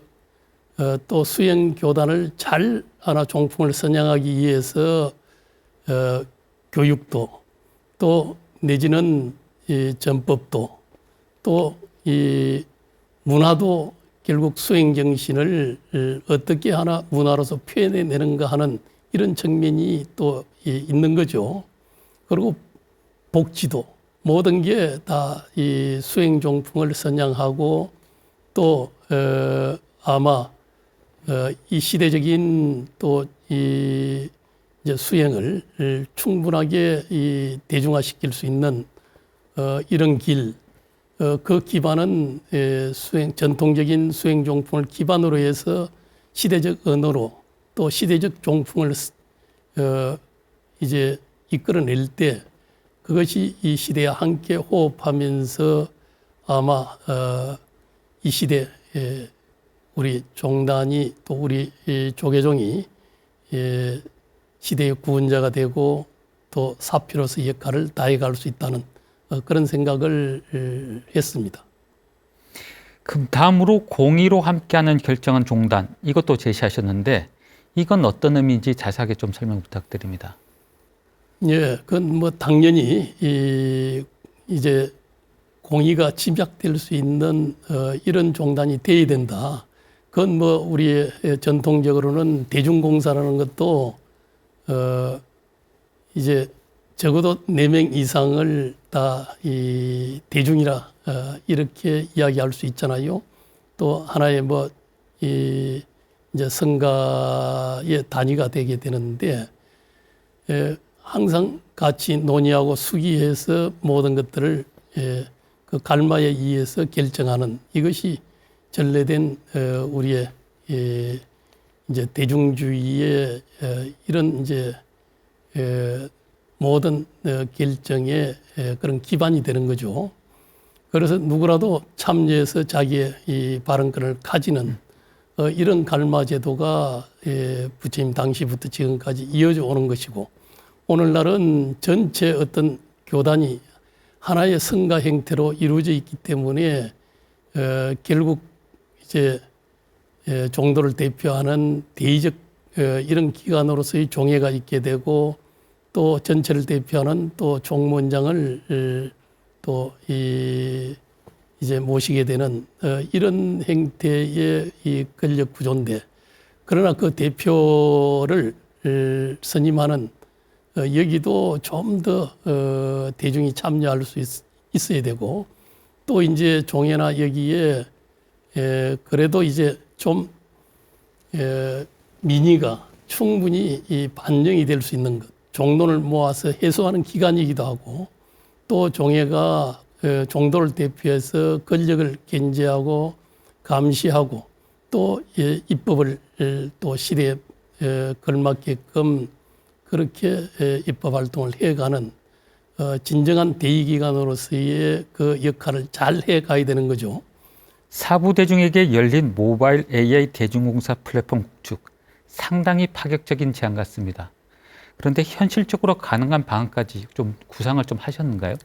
또 수행 교단을 잘 하나 종풍을 선양하기 위해서 교육도 또 내지는 이 전법도 또 이 문화도 결국 수행 정신을 어떻게 하나 문화로서 표현해내는가 하는 이런 측면이 또 있는 거죠. 그리고 복지도 모든 게 다 이 수행 종풍을 선양하고 또 아마 이 시대적인 또 이 이제 수행을 충분하게 이 대중화시킬 수 있는 이런 길, 그 기반은 전통적인 수행 종품을 기반으로 해서 시대적 언어로 또 시대적 종품을 이제 이끌어낼 때 그것이 이 시대에 함께 호흡하면서 아마 이 시대에 우리 종단이 또 우리 조계종이 시대의 구원자가 되고 또 사피로서 역할을 다해갈 수 있다는 그런 생각을 했습니다. 그럼 다음으로 공의로 함께하는 결정한 종단, 이것도 제시하셨는데 이건 어떤 의미인지 자세하게 좀 설명 부탁드립니다. 예, 그건 뭐 당연히 이제 공의가 집약될 수 있는 이런 종단이 돼야 된다. 그건 뭐 우리 전통적으로는 대중공사라는 것도 이제 적어도 4명 이상을 다 이 대중이라 이렇게 이야기할 수 있잖아요. 또 하나의 뭐 이제 성가의 단위가 되게 되는데 항상 같이 논의하고 수기해서 모든 것들을 그 갈마에 의해서 결정하는 이것이 전래된 우리의 이제 대중주의의 이런 이제 모든 결정의 그런 기반이 되는 거죠. 그래서 누구라도 참여해서 자기의 이 발언권을 가지는 이런 갈마 제도가 부처님 당시부터 지금까지 이어져 오는 것이고, 오늘날은 전체 어떤 교단이 하나의 성가 형태로 이루어져 있기 때문에 결국 이제 종도를 대표하는 대의적 이런 기관으로서의 종회가 있게 되고, 또 전체를 대표하는 또 종무원장을 또 이제 모시게 되는 이런 형태의 이 권력 구조인데, 그러나 그 대표를 선임하는 여기도 좀 더 대중이 참여할 수 있어야 되고, 또 이제 종회나 여기에 그래도 이제 좀 민의가 충분히 이 반영이 될 수 있는 것, 종론을 모아서 해소하는 기관이기도 하고, 또 종회가 종도를 대표해서 권력을 견제하고 감시하고 또 입법을 또 시대에 걸맞게끔 그렇게 입법 활동을 해가는 진정한 대의기관으로서의 그 역할을 잘 해가야 되는 거죠. 사부 대중에게 열린 모바일 AI 대중공사 플랫폼 구축, 상당히 파격적인 제안 같습니다. 그런데 현실적으로 가능한 방안까지 좀 구상을 좀 하셨는가요?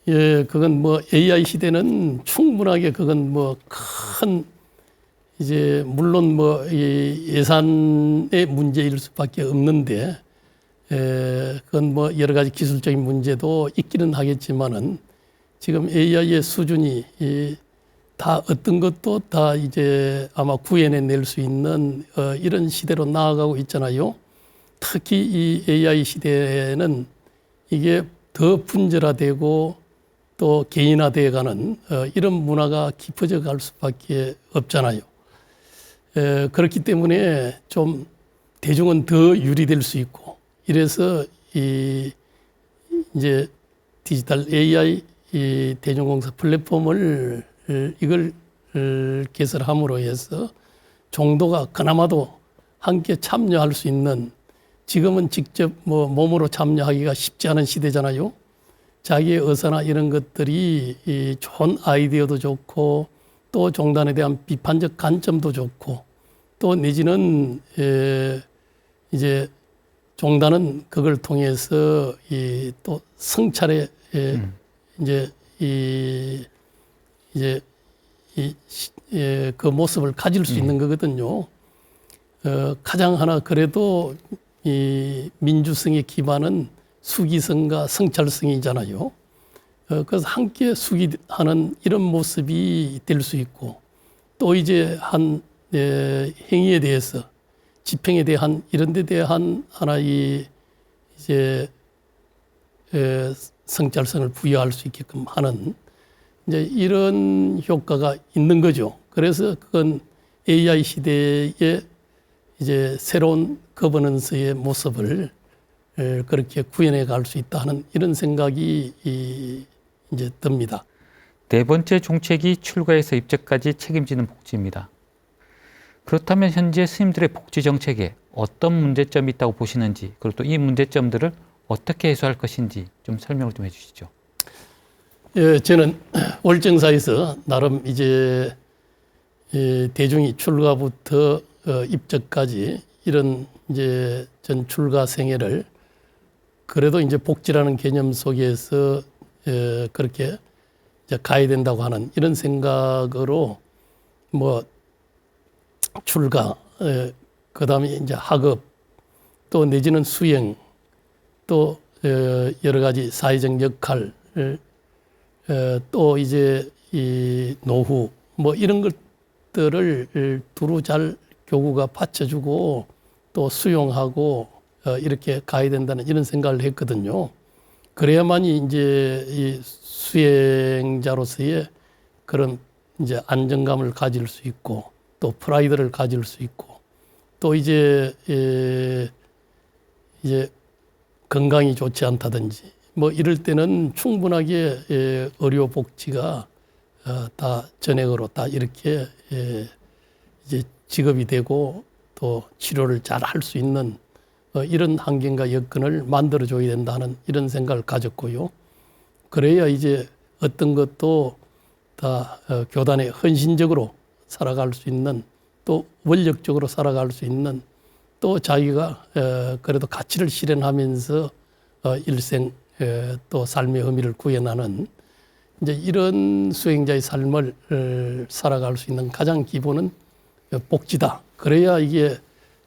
예, 그건 뭐 AI 시대는 충분하게 그건 뭐 큰 이제 물론 뭐 예산의 문제일 수밖에 없는데, 그건 뭐 여러 가지 기술적인 문제도 있기는 하겠지만은 지금 AI의 수준이 다 어떤 것도 다 이제 아마 구현해낼 수 있는 이런 시대로 나아가고 있잖아요. 특히 이 AI 시대에는 이게 더 분절화되고 또 개인화되어가는 이런 문화가 깊어져 갈 수밖에 없잖아요. 그렇기 때문에 좀 대중은 더 유리될 수 있고, 이래서 이제 디지털 AI 이 대중공사 플랫폼을 이걸 개설함으로 해서 종도가 그나마도 함께 참여할 수 있는, 지금은 직접 뭐 몸으로 참여하기가 쉽지 않은 시대잖아요. 자기의 의사나 이런 것들이 좋은 아이디어도 좋고 또 종단에 대한 비판적 관점도 좋고, 또 내지는 이제 종단은 그걸 통해서 또 성찰의 그 모습을 가질 수 있는 거거든요. 가장 하나 그래도 이 민주성의 기반은 수기성과 성찰성이잖아요. 그래서 함께 수기하는 이런 모습이 될 수 있고, 또 이제 한 행위에 대해서 집행에 대한 이런 데 대한 하나의 이제 성찰성을 부여할 수 있게끔 하는 이제 이런 효과가 있는 거죠. 그래서 그건 AI 시대의 이제 새로운 거버넌스의 모습을 그렇게 구현해 갈 수 있다는 이런 생각이 이제 듭니다. 네 번째 종책이 출가에서 입제까지 책임지는 복지입니다. 그렇다면 현재 스님들의 복지 정책에 어떤 문제점이 있다고 보시는지, 그리고 또 이 문제점들을 어떻게 해소할 것인지 좀 설명을 좀 해주시죠. 예, 저는 월정사에서 나름 이제 대중이 출가부터 입적까지 이런 이제 전 출가 생애를 그래도 이제 복지라는 개념 속에서 그렇게 이제 가야 된다고 하는 이런 생각으로 뭐 출가, 그다음에 이제 학업, 또 내지는 수행, 또 여러 가지 사회적 역할, 또 이제 이 노후 뭐 이런 것들을 두루 잘 교구가 받쳐주고 또 수용하고 이렇게 가야 된다는 이런 생각을 했거든요. 그래야만이 이제 이 수행자로서의 그런 이제 안정감을 가질 수 있고 또 프라이드를 가질 수 있고 또 이제 건강이 좋지 않다든지 뭐 이럴 때는 충분하게 의료복지가 다 전액으로 다 이렇게 이제 지급이 되고 또 치료를 잘 할 수 있는 이런 환경과 여건을 만들어줘야 된다는 이런 생각을 가졌고요. 그래야 이제 어떤 것도 다 교단에 헌신적으로 살아갈 수 있는 또 원력적으로 살아갈 수 있는 또 자기가 그래도 가치를 실현하면서 일생 또 삶의 의미를 구현하는 이제 이런 수행자의 삶을 살아갈 수 있는 가장 기본은 복지다. 그래야 이게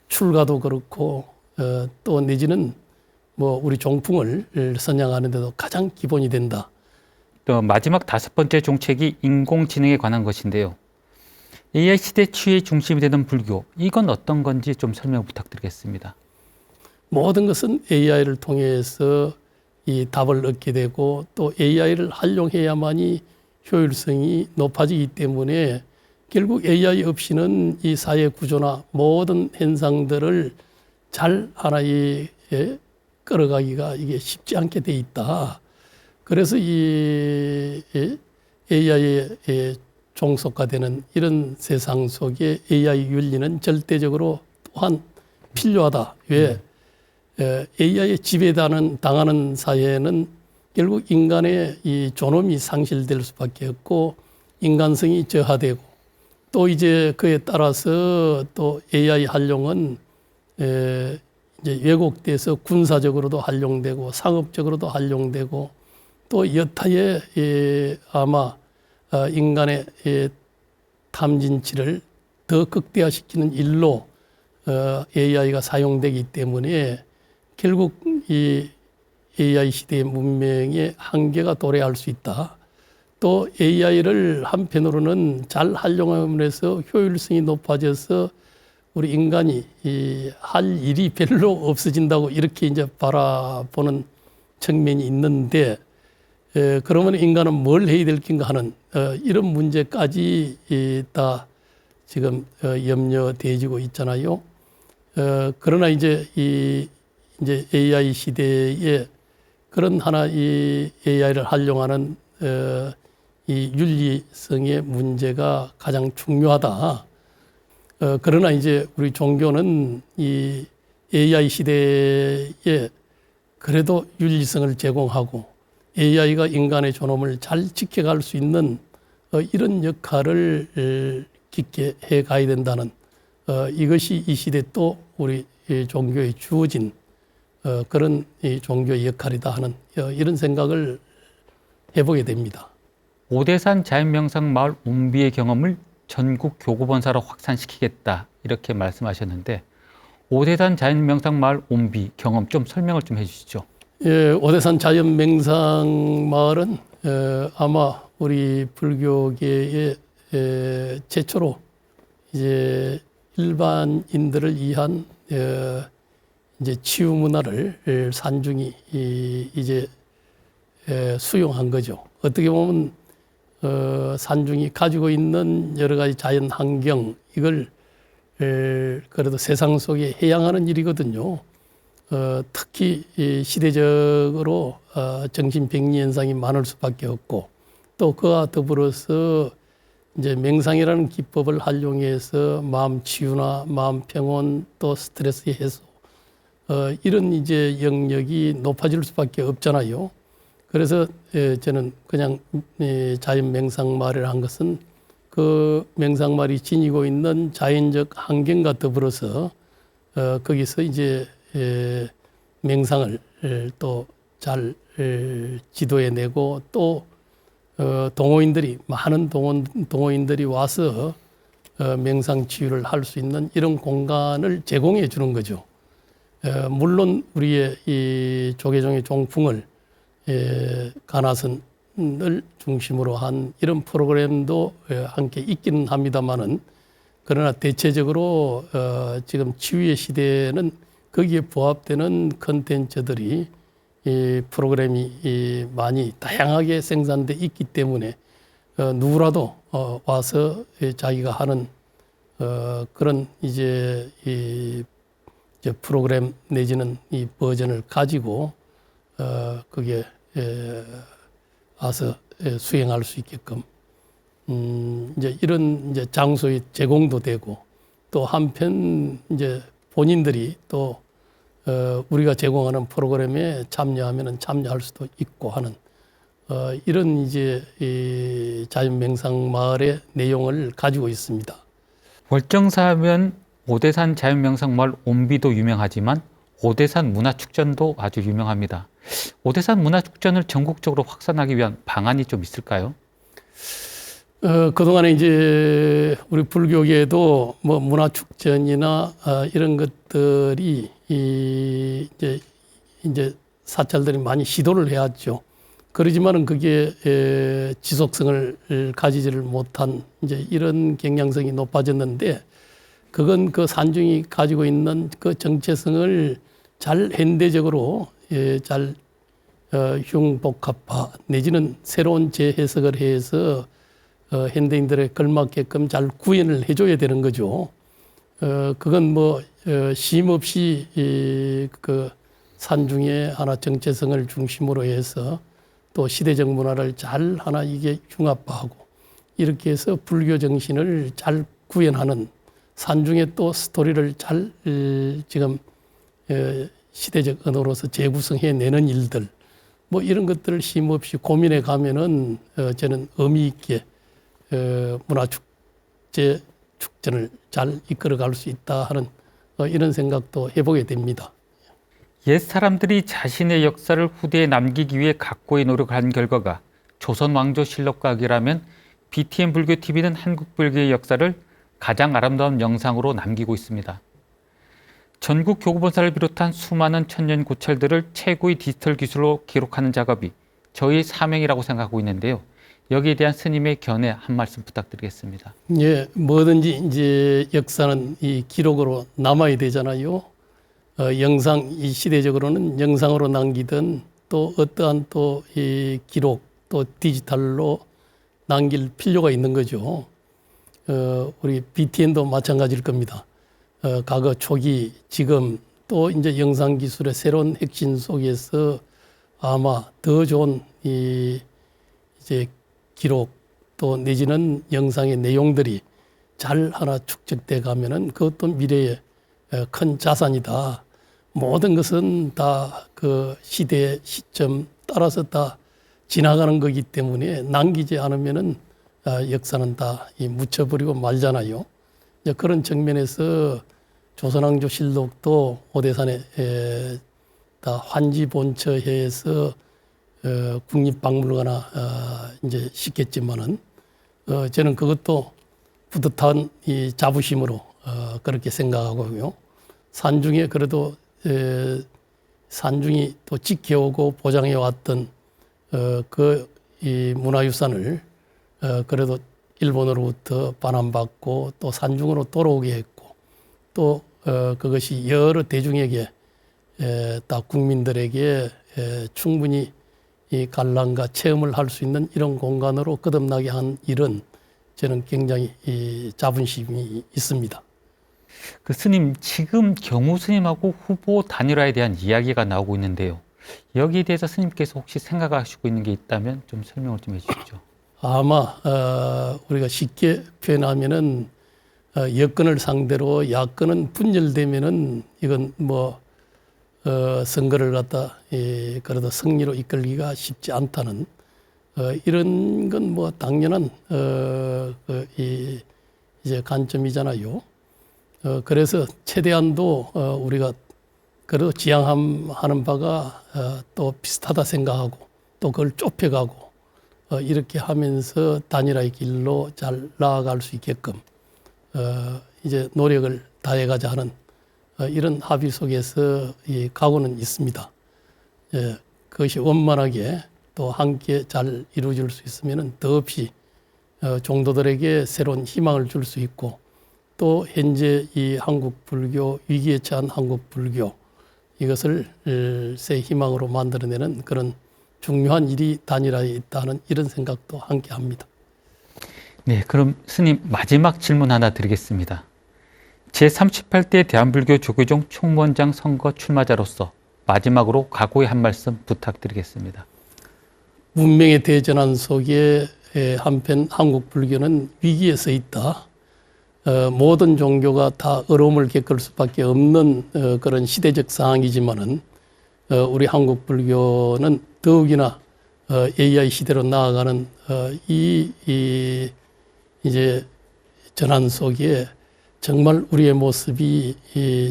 출가도 그렇고 또 내지는 뭐 우리 종풍을 선양하는 데도 가장 기본이 된다. 또 마지막 다섯 번째 종책이 인공지능에 관한 것인데요. AI 시대 치유의 중심이 되는 불교, 이건 어떤 건지 좀 설명 부탁드리겠습니다. 모든 것은 AI를 통해서 이 답을 얻게 되고 또 AI를 활용해야만이 효율성이 높아지기 때문에 결국 AI 없이는 이 사회 구조나 모든 현상들을 잘 하나의 끌어가기가 이게 쉽지 않게 돼 있다. 그래서 이 AI에 종속화되는 이런 세상 속에 AI 윤리는 절대적으로 또한 필요하다. 왜? AI에 지배당하는 사회는 결국 인간의 이 존엄이 상실될 수밖에 없고 인간성이 저하되고 또 이제 그에 따라서 또 AI 활용은 이제 왜곡돼서 군사적으로도 활용되고 상업적으로도 활용되고 또 여타의 아마 인간의 탐진치를 더 극대화시키는 일로 AI가 사용되기 때문에 결국 이 AI 시대의 문명의 한계가 도래할 수 있다. 또 AI를 한편으로는 잘 활용함으로 해서 효율성이 높아져서 우리 인간이 할 일이 별로 없어진다고 이렇게 이제 바라보는 측면이 있는데 그러면 인간은 뭘 해야 될 건가 하는 이런 문제까지 다 지금 염려되어지고 있잖아요. 그러나 이제 이제 AI 시대에 그런 하나 이 AI를 활용하는 이 윤리성의 문제가 가장 중요하다. 그러나 이제 우리 종교는 이 AI 시대에 그래도 윤리성을 제공하고 AI가 인간의 존엄을 잘 지켜갈 수 있는 이런 역할을 깊게 해 가야 된다는 이것이 이 시대 또 우리 종교에 주어진 그런 이 종교의 역할이다 하는 이런 생각을 해보게 됩니다. 오대산 자연명상마을 운비의 경험을 전국 교구본사로 확산시키겠다 이렇게 말씀하셨는데 오대산 자연명상마을 운비 경험 좀 설명을 좀 해주시죠. 예, 오대산 자연명상마을은 아마 우리 불교계의 최초로 이제 일반인들을 위한 이제 치유 문화를 산중이 이제 수용한 거죠. 어떻게 보면 산중이 가지고 있는 여러 가지 자연 환경 이걸 그래도 세상 속에 해양하는 일이거든요. 특히 이 시대적으로 정신병리 현상이 많을 수밖에 없고 또 그와 더불어서 이제 명상이라는 기법을 활용해서 마음 치유나 마음 평온 또 스트레스 해소 이런 이제 영역이 높아질 수밖에 없잖아요. 그래서 저는 그냥 자연 명상말을 한 것은 그 명상말이 지니고 있는 자연적 환경과 더불어서 거기서 이제 명상을 또 잘 지도해내고 또 동호인들이 많은 동호인들이 와서 명상 치유를 할 수 있는 이런 공간을 제공해 주는 거죠. 물론 우리의 이 조계종의 종풍을 가나선을 중심으로 한 이런 프로그램도 함께 있기는 합니다만은 그러나 대체적으로 지금 치유의 시대에는 거기에 부합되는 컨텐츠들이 이 프로그램이 많이 다양하게 생산돼 있기 때문에 누구라도 와서 자기가 하는 그런 이제 이 프로그램 내지는 이 버전을 가지고 그게 와서 수행할 수 있게끔 이제 이런 이제 장소의 제공도 되고 또 한편 이제 본인들이 또 우리가 제공하는 프로그램에 참여하면은 참여할 수도 있고 하는 이런 이제 이 자연명상 마을의 내용을 가지고 있습니다. 월정사하면 오대산 자연명상마을 옴비도 유명하지만 오대산 문화축전도 아주 유명합니다. 오대산 문화축전을 전국적으로 확산하기 위한 방안이 좀 있을까요? 그동안에 이제 우리 불교계에도 뭐 문화축전이나 이런 것들이 이제 사찰들이 많이 시도를 해왔죠. 그러지만은 그게 지속성을 가지지를 못한 이제 이런 경향성이 높아졌는데 그건 그 산중이 가지고 있는 그 정체성을 잘 현대적으로 잘 흉복합화 내지는 새로운 재해석을 해서 현대인들에 걸맞게끔 잘 구현을 해줘야 되는 거죠. 그건 뭐 쉼 없이 그 산중의 하나 정체성을 중심으로 해서 또 시대적 문화를 잘 하나 이게 융합하고 이렇게 해서 불교 정신을 잘 구현하는 산중의 또 스토리를 잘 지금 시대적 언어로서 재구성해내는 일들 뭐 이런 것들을 쉼없이 고민해 가면은 저는 의미 있게 문화축제 축전을 잘 이끌어갈 수 있다 하는 이런 생각도 해보게 됩니다. 옛 사람들이 자신의 역사를 후대에 남기기 위해 각고의 노력을 한 결과가 조선왕조실록각이라면 BTN 불교TV는 한국 불교의 역사를 가장 아름다운 영상으로 남기고 있습니다. 전국 교구본사를 비롯한 수많은 천년 고찰들을 최고의 디지털 기술로 기록하는 작업이 저희의 사명이라고 생각하고 있는데요. 여기에 대한 스님의 견해 한 말씀 부탁드리겠습니다. 예, 뭐든지 이제 역사는 이 기록으로 남아야 되잖아요. 영상, 이 시대적으로는 영상으로 남기든 또 어떠한 또 이 기록 또 디지털로 남길 필요가 있는 거죠. 우리 BTN도 마찬가지일 겁니다. 과거 초기, 지금 또 이제 영상 기술의 새로운 핵심 속에서 아마 더 좋은 이제 기록 또 내지는 영상의 내용들이 잘 하나 축적돼 가면은 그것도 미래의 큰 자산이다. 모든 것은 다 그 시대 시점 따라서 다 지나가는 거기 때문에 남기지 않으면은 역사는 다 묻혀버리고 말잖아요. 그런 측면에서 조선왕조실록도 오대산에 다 환지본처해서 국립박물관에 이제 시켰지만은 저는 그것도 뿌듯한 이 자부심으로 그렇게 생각하고요. 산중에 그래도 산중이 또 지켜오고 보장해 왔던 그 이 문화유산을 그래도 일본으로부터 반환받고 또 산중으로 돌아오게 했고 또 그것이 여러 대중에게 다 국민들에게 충분히 이 관람과 체험을 할 수 있는 이런 공간으로 거듭나게 한 일은 저는 굉장히 이 자부심이 있습니다. 그 스님, 지금 경우 스님하고 후보 단일화에 대한 이야기가 나오고 있는데요. 여기에 대해서 스님께서 혹시 생각하시고 있는 게 있다면 좀 설명을 좀 해주시죠. 아마 우리가 쉽게 표현하면은 여권을 상대로 야권은 분열되면은 이건 뭐 선거를 갖다 그래도 승리로 이끌기가 쉽지 않다는 이런 건 뭐 당연한 이제 관점이잖아요. 그래서 최대한도 우리가 그래도 지향하는 바가 또 비슷하다 생각하고 또 그걸 좁혀가고 이렇게 하면서 단일화의 길로 잘 나아갈 수 있게끔 이제 노력을 다해가자 하는 이런 합의 속에서 이 각오는 있습니다. 그것이 원만하게 또 함께 잘 이루어질 수 있으면 더없이 종도들에게 새로운 희망을 줄 수 있고 또 현재 이 한국 불교 위기에 처한 한국 불교 이것을 새 희망으로 만들어내는 그런 중요한 일이 단일화에 있다는 이런 생각도 함께 합니다. 네, 그럼 스님 마지막 질문 하나 드리겠습니다. 제38대 대한불교 조계종 총무원장 선거 출마자로서 마지막으로 각오의 한 말씀 부탁드리겠습니다. 문명의 대전환 속에 한편 한국 불교는 위기에 서 있다. 모든 종교가 다 어려움을 겪을 수밖에 없는 그런 시대적 상황이지만은 우리 한국 불교는 더욱이나 AI 시대로 나아가는 이제 전환 속에 정말 우리의 모습이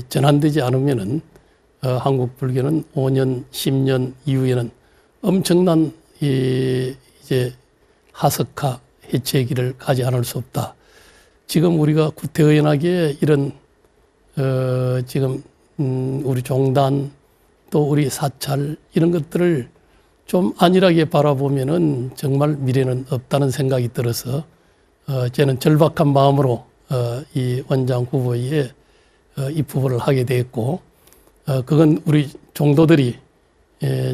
전환되지 않으면은 한국 불교는 5년, 10년 이후에는 엄청난 이제 하석화 해체의 길을 가지 않을 수 없다. 지금 우리가 구태의연하게 이런 지금 우리 종단 또 우리 사찰 이런 것들을 좀 안일하게 바라보면은 정말 미래는 없다는 생각이 들어서 저는 절박한 마음으로 이 원장 후보에 입후보를 하게 됐고 그건 우리 종도들이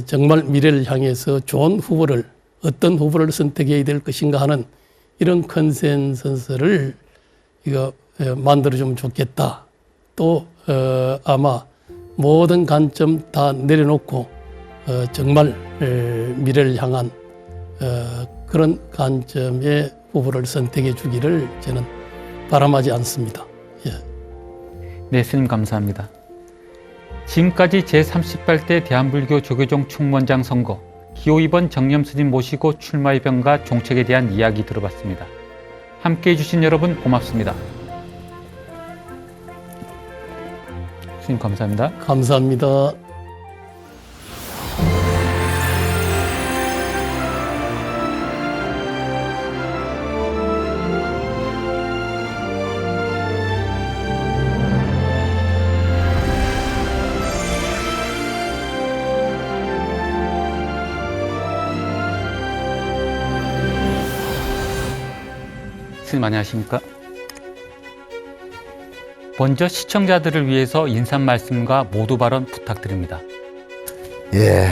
정말 미래를 향해서 좋은 후보를 어떤 후보를 선택해야 될 것인가 하는 이런 컨센서스를 이거 만들어주면 좋겠다. 또 아마 모든 관점 다 내려놓고 정말 미래를 향한 그런 관점의 후보를 선택해 주기를 저는 바람하지 않습니다. 예. 네, 스님 감사합니다. 지금까지 제38대 대한불교 조계종 총무원장 선거 기호 2번 정념 스님 모시고 출마의 변과 종책에 대한 이야기 들어봤습니다. 함께해 주신 여러분 고맙습니다. 스님 감사합니다. 감사합니다. 스님 안녕하십니까? 먼저 시청자들을 위해서 인사 말씀과 모두 발언 부탁드립니다. 예,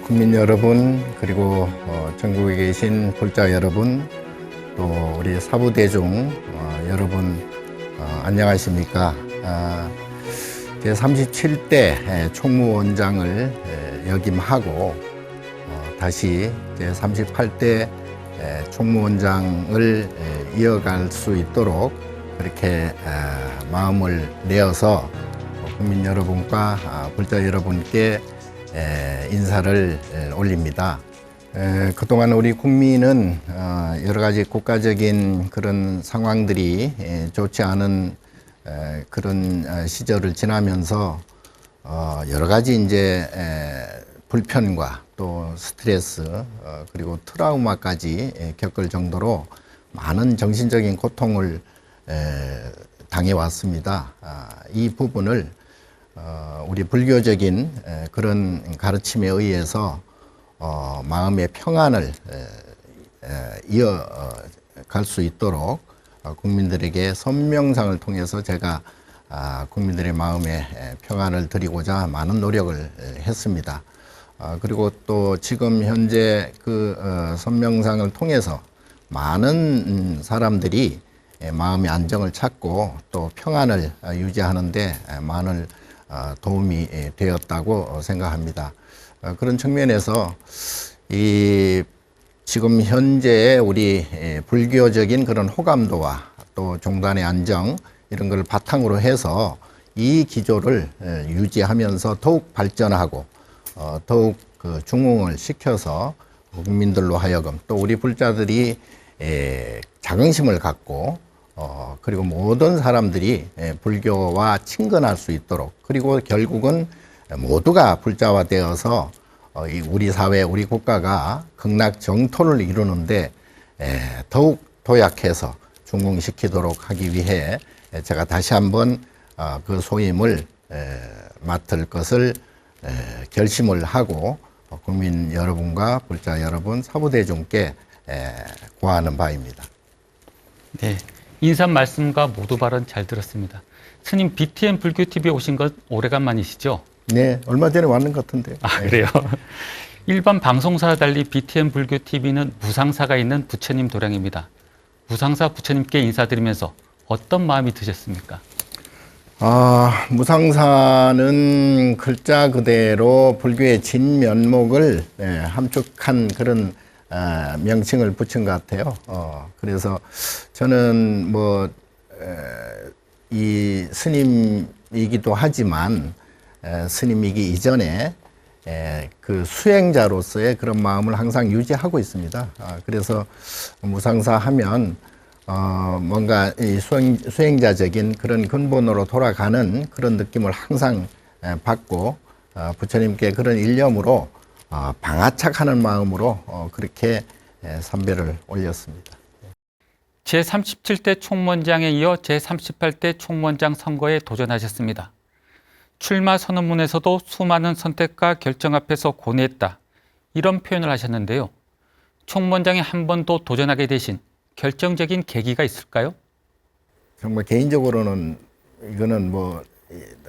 국민 여러분 그리고 전국에 계신 불자 여러분 또 우리 사부대중 여러분 안녕하십니까? 제37대 총무원장을 역임하고 다시 제38대 총무원장을 이어갈 수 있도록 그렇게 마음을 내어서 국민 여러분과 불자 여러분께 인사를 올립니다. 그동안 우리 국민은 여러 가지 국가적인 그런 상황들이 좋지 않은 그런 시절을 지나면서 여러 가지 이제 불편과 또 스트레스 그리고 트라우마까지 겪을 정도로 많은 정신적인 고통을 당해왔습니다. 이 부분을 우리 불교적인 그런 가르침에 의해서 마음의 평안을 이어갈 수 있도록 국민들에게 선명상을 통해서 제가 국민들의 마음에 평안을 드리고자 많은 노력을 했습니다. 그리고 또 지금 현재 그 선명상을 통해서 많은 사람들이 마음의 안정을 찾고 또 평안을 유지하는데 많은 도움이 되었다고 생각합니다. 그런 측면에서 이 지금 현재 우리 불교적인 그런 호감도와 또 종단의 안정 이런 걸 바탕으로 해서 이 기조를 유지하면서 더욱 발전하고 더욱 그 중흥을 시켜서 국민들로 하여금 또 우리 불자들이 자긍심을 갖고 그리고 모든 사람들이 불교와 친근할 수 있도록 그리고 결국은 모두가 불자화 되어서 우리 사회, 우리 국가가 극락 정토를 이루는데 더욱 도약해서 중흥시키도록 하기 위해 제가 다시 한번 그 소임을 맡을 것을 결심을 하고 국민 여러분과 불자 여러분, 사부대중께 고하는 바입니다. 네, 인사 말씀과 모두 발언 잘 들었습니다. 스님, BTN 불교TV에 오신 것 오래간만이시죠? 네, 얼마 전에 왔는 것 같은데요. 아, 그래요? 일반 방송사와 달리 BTN 불교TV는 무상사가 있는 부처님 도량입니다. 무상사 부처님께 인사드리면서 어떤 마음이 드셨습니까? 무상사는 글자 그대로 불교의 진면목을 함축한 그런 명칭을 붙인 것 같아요. 그래서 저는 이 스님이기도 하지만 스님이기 이전에 그 수행자로서의 그런 마음을 항상 유지하고 있습니다. 그래서 무상사 하면 뭔가 이 수행자적인 그런 근본으로 돌아가는 그런 느낌을 항상 받고 부처님께 그런 일념으로 방아착하는 마음으로 그렇게 삼배를 올렸습니다. 제37대 총무원장에 이어 제38대 총무원장 선거에 도전하셨습니다. 출마 선언문에서도 수많은 선택과 결정 앞에서 고뇌했다, 이런 표현을 하셨는데요. 총무원장에 한 번 더 도전하게 되신 결정적인 계기가 있을까요? 정말 개인적으로는 이거는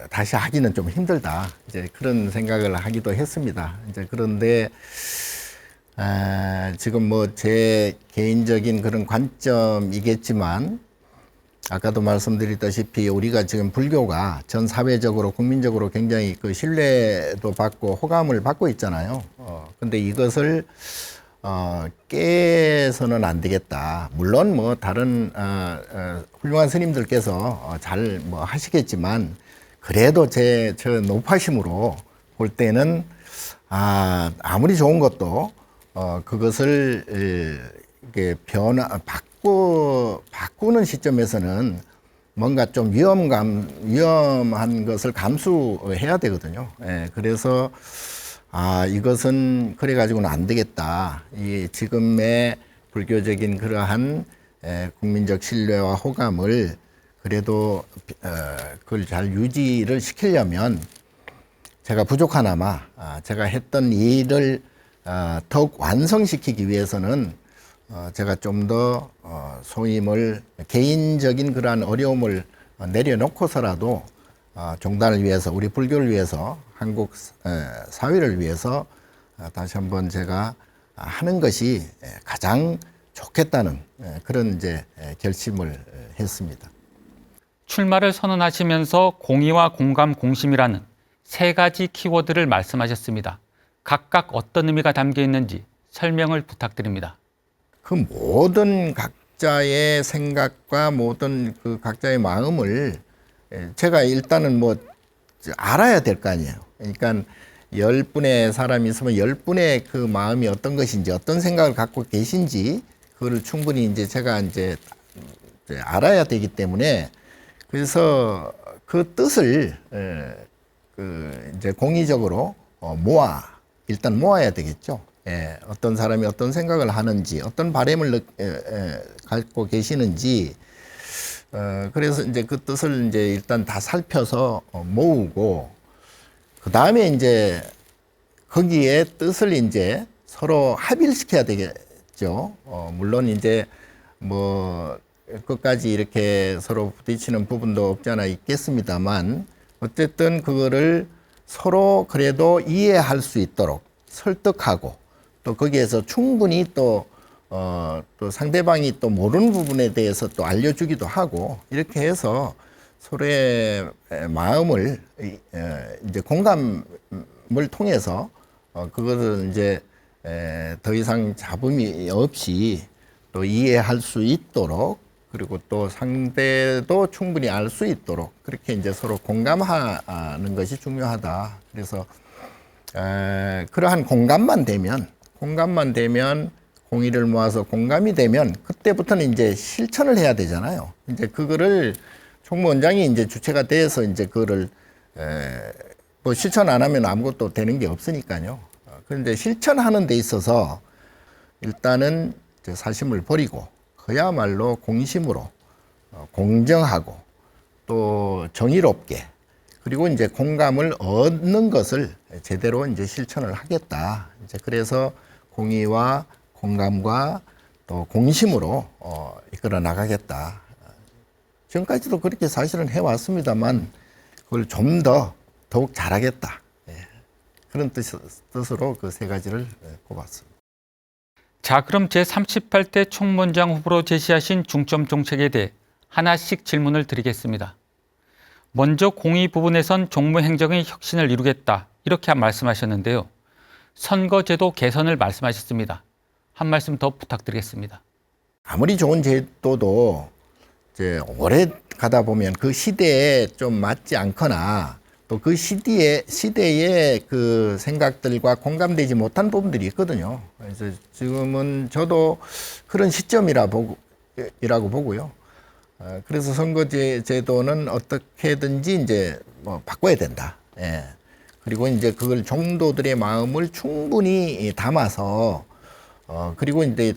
다시 하기는 좀 힘들다, 이제 그런 생각을 하기도 했습니다. 이제 그런데 지금 제 개인적인 그런 관점이겠지만 아까도 말씀드렸다시피 우리가 지금 불교가 전 사회적으로 국민적으로 굉장히 그 신뢰도 받고 호감을 받고 있잖아요. 근데 이것을 깨서는 안 되겠다. 물론 다른 훌륭한 스님들께서 잘 하시겠지만 그래도 저 높아심으로 볼 때는 아무리 좋은 것도 그것을 이렇게 바꾸는 시점에서는 뭔가 좀 위험한 것을 감수해야 되거든요. 그래서 이것은 그래가지고는 안 되겠다. 이 지금의 불교적인 그러한 국민적 신뢰와 호감을 그래도 그걸 잘 유지를 시키려면 제가 부족하나마 제가 했던 일을 더욱 완성시키기 위해서는 제가 좀 더 소임을 개인적인 그러한 어려움을 내려놓고서라도 종단을 위해서, 우리 불교를 위해서, 한국 사회를 위해서 다시 한번 제가 하는 것이 가장 좋겠다는 그런 이제 결심을 했습니다. 출마를 선언하시면서 공의와 공감, 공심이라는 세 가지 키워드를 말씀하셨습니다. 각각 어떤 의미가 담겨 있는지 설명을 부탁드립니다. 그 모든 각자의 생각과 모든 그 각자의 마음을 제가 일단은 알아야 될 거 아니에요. 그러니까 10분의 사람이 있으면 10분의 그 마음이 어떤 것인지, 어떤 생각을 갖고 계신지, 그거를 충분히 이제 제가 이제 알아야 되기 때문에, 그래서 그 뜻을 이제 공의적으로 일단 모아야 되겠죠. 어떤 사람이 어떤 생각을 하는지, 어떤 바람을 갖고 계시는지, 그래서 이제 그 뜻을 이제 일단 다 살펴서 모으고, 그 다음에 이제 거기에 뜻을 이제 서로 합의를 시켜야 되겠죠. 물론 이제 끝까지 이렇게 서로 부딪히는 부분도 없지 않아 있겠습니다만, 어쨌든 그거를 서로 그래도 이해할 수 있도록, 설득하고 또 거기에서 충분히 또 상대방이 또 모르는 부분에 대해서 또 알려주기도 하고 이렇게 해서 서로의 마음을 이제 공감을 통해서 그것을 이제 더 이상 잡음이 없이 또 이해할 수 있도록 그리고 또 상대도 충분히 알 수 있도록 그렇게 이제 서로 공감하는 것이 중요하다. 그래서 그러한 공감만 되면 공의를 모아서 공감이 되면 그때부터는 이제 실천을 해야 되잖아요. 이제 그거를 총무원장이 이제 주체가 돼서 이제 그거를 뭐 실천 안 하면 아무것도 되는 게 없으니까요. 그런데 실천하는 데 있어서 일단은 이제 사심을 버리고 그야말로 공심으로 공정하고 또 정의롭게 그리고 이제 공감을 얻는 것을 제대로 이제 실천을 하겠다. 이제 그래서 공의와 공감과 또 공심으로 이끌어 나가겠다. 지금까지도 그렇게 사실은 해왔습니다만 그걸 좀 더욱 잘하겠다. 그런 뜻으로 그 세 가지를 꼽았습니다. 자, 그럼 제38대 총무원장 후보로 제시하신 중점 정책에 대해 하나씩 질문을 드리겠습니다. 먼저 공의 부분에선 종무행정의 혁신을 이루겠다 이렇게 말씀하셨는데요. 선거제도 개선을 말씀하셨습니다. 한 말씀 더 부탁드리겠습니다. 아무리 좋은 제도도 이제 오래 가다 보면 그 시대에 좀 맞지 않거나 또 그 시대의 그 생각들과 공감되지 못한 부분들이 있거든요. 그래서 지금은 저도 그런 시점이라고 보고요. 그래서 선거제도는 어떻게든지 이제 뭐 바꿔야 된다. 예. 그리고 이제 그걸 종도들의 마음을 충분히 담아서 그리고 이제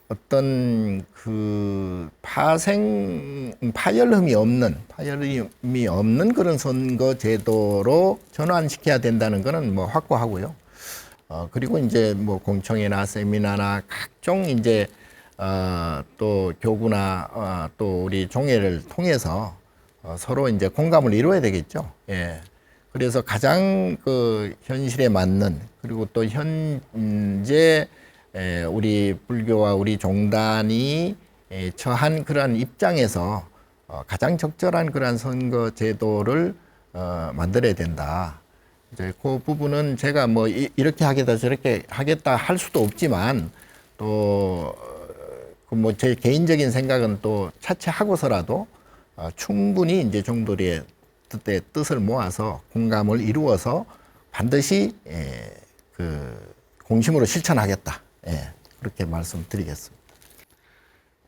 어떤 그 파열음이 없는 그런 선거 제도로 전환시켜야 된다는 거는 뭐 확고하고요. 그리고 이제 뭐 공청회나 세미나나 각종 이제 또 교구나 또 우리 종회를 통해서 서로 이제 공감을 이루어야 되겠죠. 예. 그래서 가장 그 현실에 맞는 그리고 또 현재 우리 불교와 우리 종단이 처한 그러한 입장에서 가장 적절한 그러한 선거 제도를 만들어야 된다. 이제 그 부분은 제가 뭐 이렇게 하겠다 저렇게 하겠다 할 수도 없지만 또 뭐 제 개인적인 생각은 또 차치하고서라도 충분히 이제 종도의 뜻을 모아서 공감을 이루어서 반드시 그 공심으로 실천하겠다. 그렇게 말씀드리겠습니다.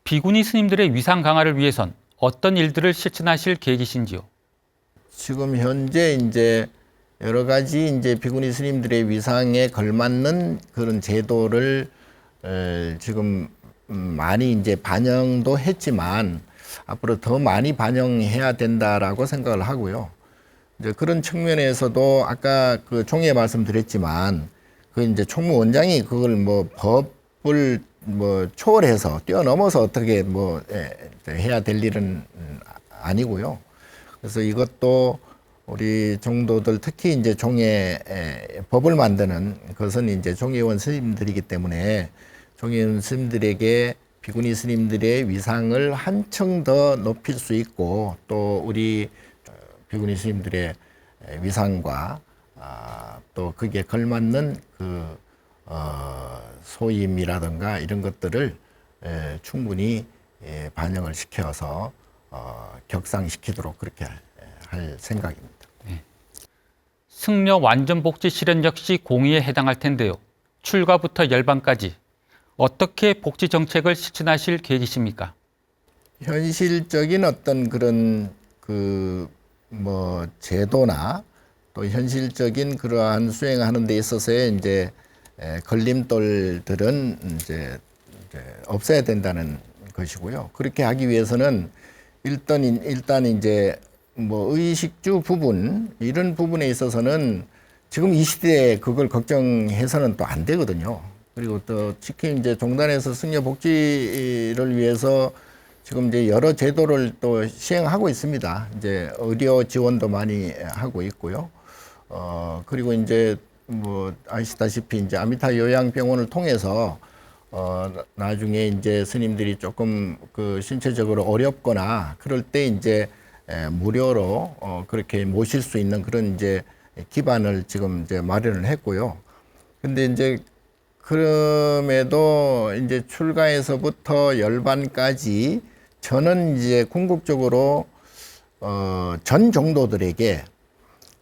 비구니 스님들의 위상 강화를 위해선 어떤 일들을 실천하실 계획이신지요? 지금 현재 이제 여러 가지 이제 비구니 스님들의 위상에 걸맞는 그런 제도를 지금 많이 이제 반영도 했지만 앞으로 더 많이 반영해야 된다라고 생각을 하고요. 이제 그런 측면에서도 아까 그 종회에 말씀드렸지만 그 이제 총무원장이 그걸 뭐 법을 뭐 초월해서 뛰어넘어서 어떻게 뭐 해야 될 일은 아니고요. 그래서 이것도 우리 종도들 특히 이제 종회 법을 만드는 그것은 이제 종회원 스님들이기 때문에 종회원 스님들에게 비구니 스님들의 위상을 한층 더 높일 수 있고 또 우리 비구니 스님들의 위상과 또 그게 걸맞는 그 소임이라든가 이런 것들을 충분히 반영을 시켜서 격상시키도록 그렇게 할 생각입니다. 승려 완전복지 실현 역시 공의에 해당할 텐데요. 출가부터 열반까지 어떻게 복지 정책을 실천하실 계획이십니까? 현실적인 어떤 그런 그 뭐 제도나 또 현실적인 그러한 수행하는 데 있어서의 이제 걸림돌들은 이제 없애야 된다는 것이고요. 그렇게 하기 위해서는 일단 이제 뭐 의식주 부분 이런 부분에 있어서는 지금 이 시대에 그걸 걱정해서는 또 안 되거든요. 그리고 또 특히 이제 종단에서 승려 복지를 위해서 지금 이제 여러 제도를 또 시행하고 있습니다. 이제 의료 지원도 많이 하고 있고요. 그리고 이제 뭐 아시다시피 이제 아미타 요양병원을 통해서 나중에 이제 스님들이 조금 그 신체적으로 어렵거나 그럴 때 이제 무료로 그렇게 모실 수 있는 그런 이제 기반을 지금 이제 마련을 했고요. 근데 이제 그럼에도 이제 출가에서부터 열반까지 저는 이제 궁극적으로 전 종도들에게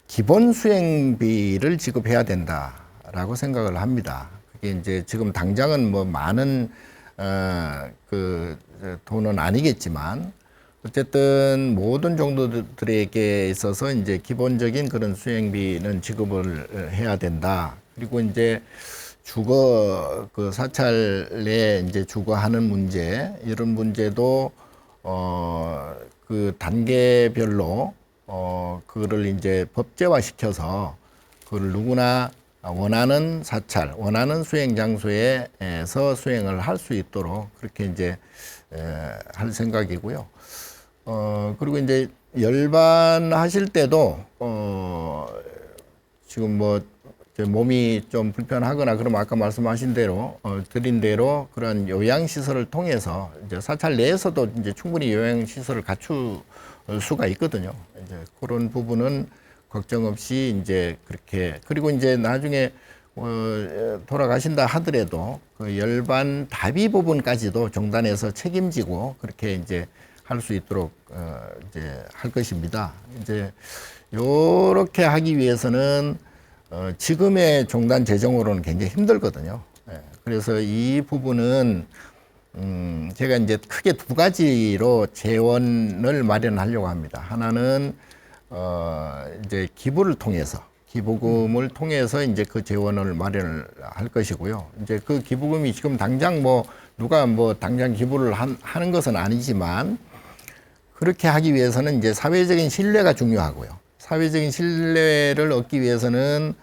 기본 수행비를 지급해야 된다라고 생각을 합니다. 그게 이제 지금 당장은 뭐 많은 그 돈은 아니겠지만 어쨌든 모든 종도들에게 있어서 이제 기본적인 그런 수행비는 지급을 해야 된다. 그리고 이제 주거 그 사찰에 이제 주거하는 문제 이런 문제도 그 단계별로 그거를 이제 법제화 시켜서 그걸 누구나 원하는 사찰, 원하는 수행 장소에서 수행을 할 수 있도록 그렇게 이제 할 생각이고요. 그리고 이제 열반하실 때도 지금 뭐 몸이 좀 불편하거나 그러면 아까 말씀하신 대로 드린 대로 그런 요양 시설을 통해서 이제 사찰 내에서도 이제 충분히 요양 시설을 갖출 수가 있거든요. 이제 그런 부분은 걱정 없이 이제 그렇게 그리고 이제 나중에 돌아가신다 하더라도 그 열반 답이 부분까지도 종단에서 책임지고 그렇게 이제 할 수 있도록 이제 할 것입니다. 이제 요렇게 하기 위해서는 지금의 종단 재정으로는 굉장히 힘들거든요. 그래서 이 부분은 제가 이제 크게 두 가지로 재원을 마련하려고 합니다. 하나는 이제 기부를 통해서 기부금을 통해서 이제 그 재원을 마련을 할 것이고요. 이제 그 기부금이 지금 당장 뭐 누가 뭐 당장 기부를 하는 것은 아니지만 그렇게 하기 위해서는 이제 사회적인 신뢰가 중요하고요. 사회적인 신뢰를 얻기 위해서는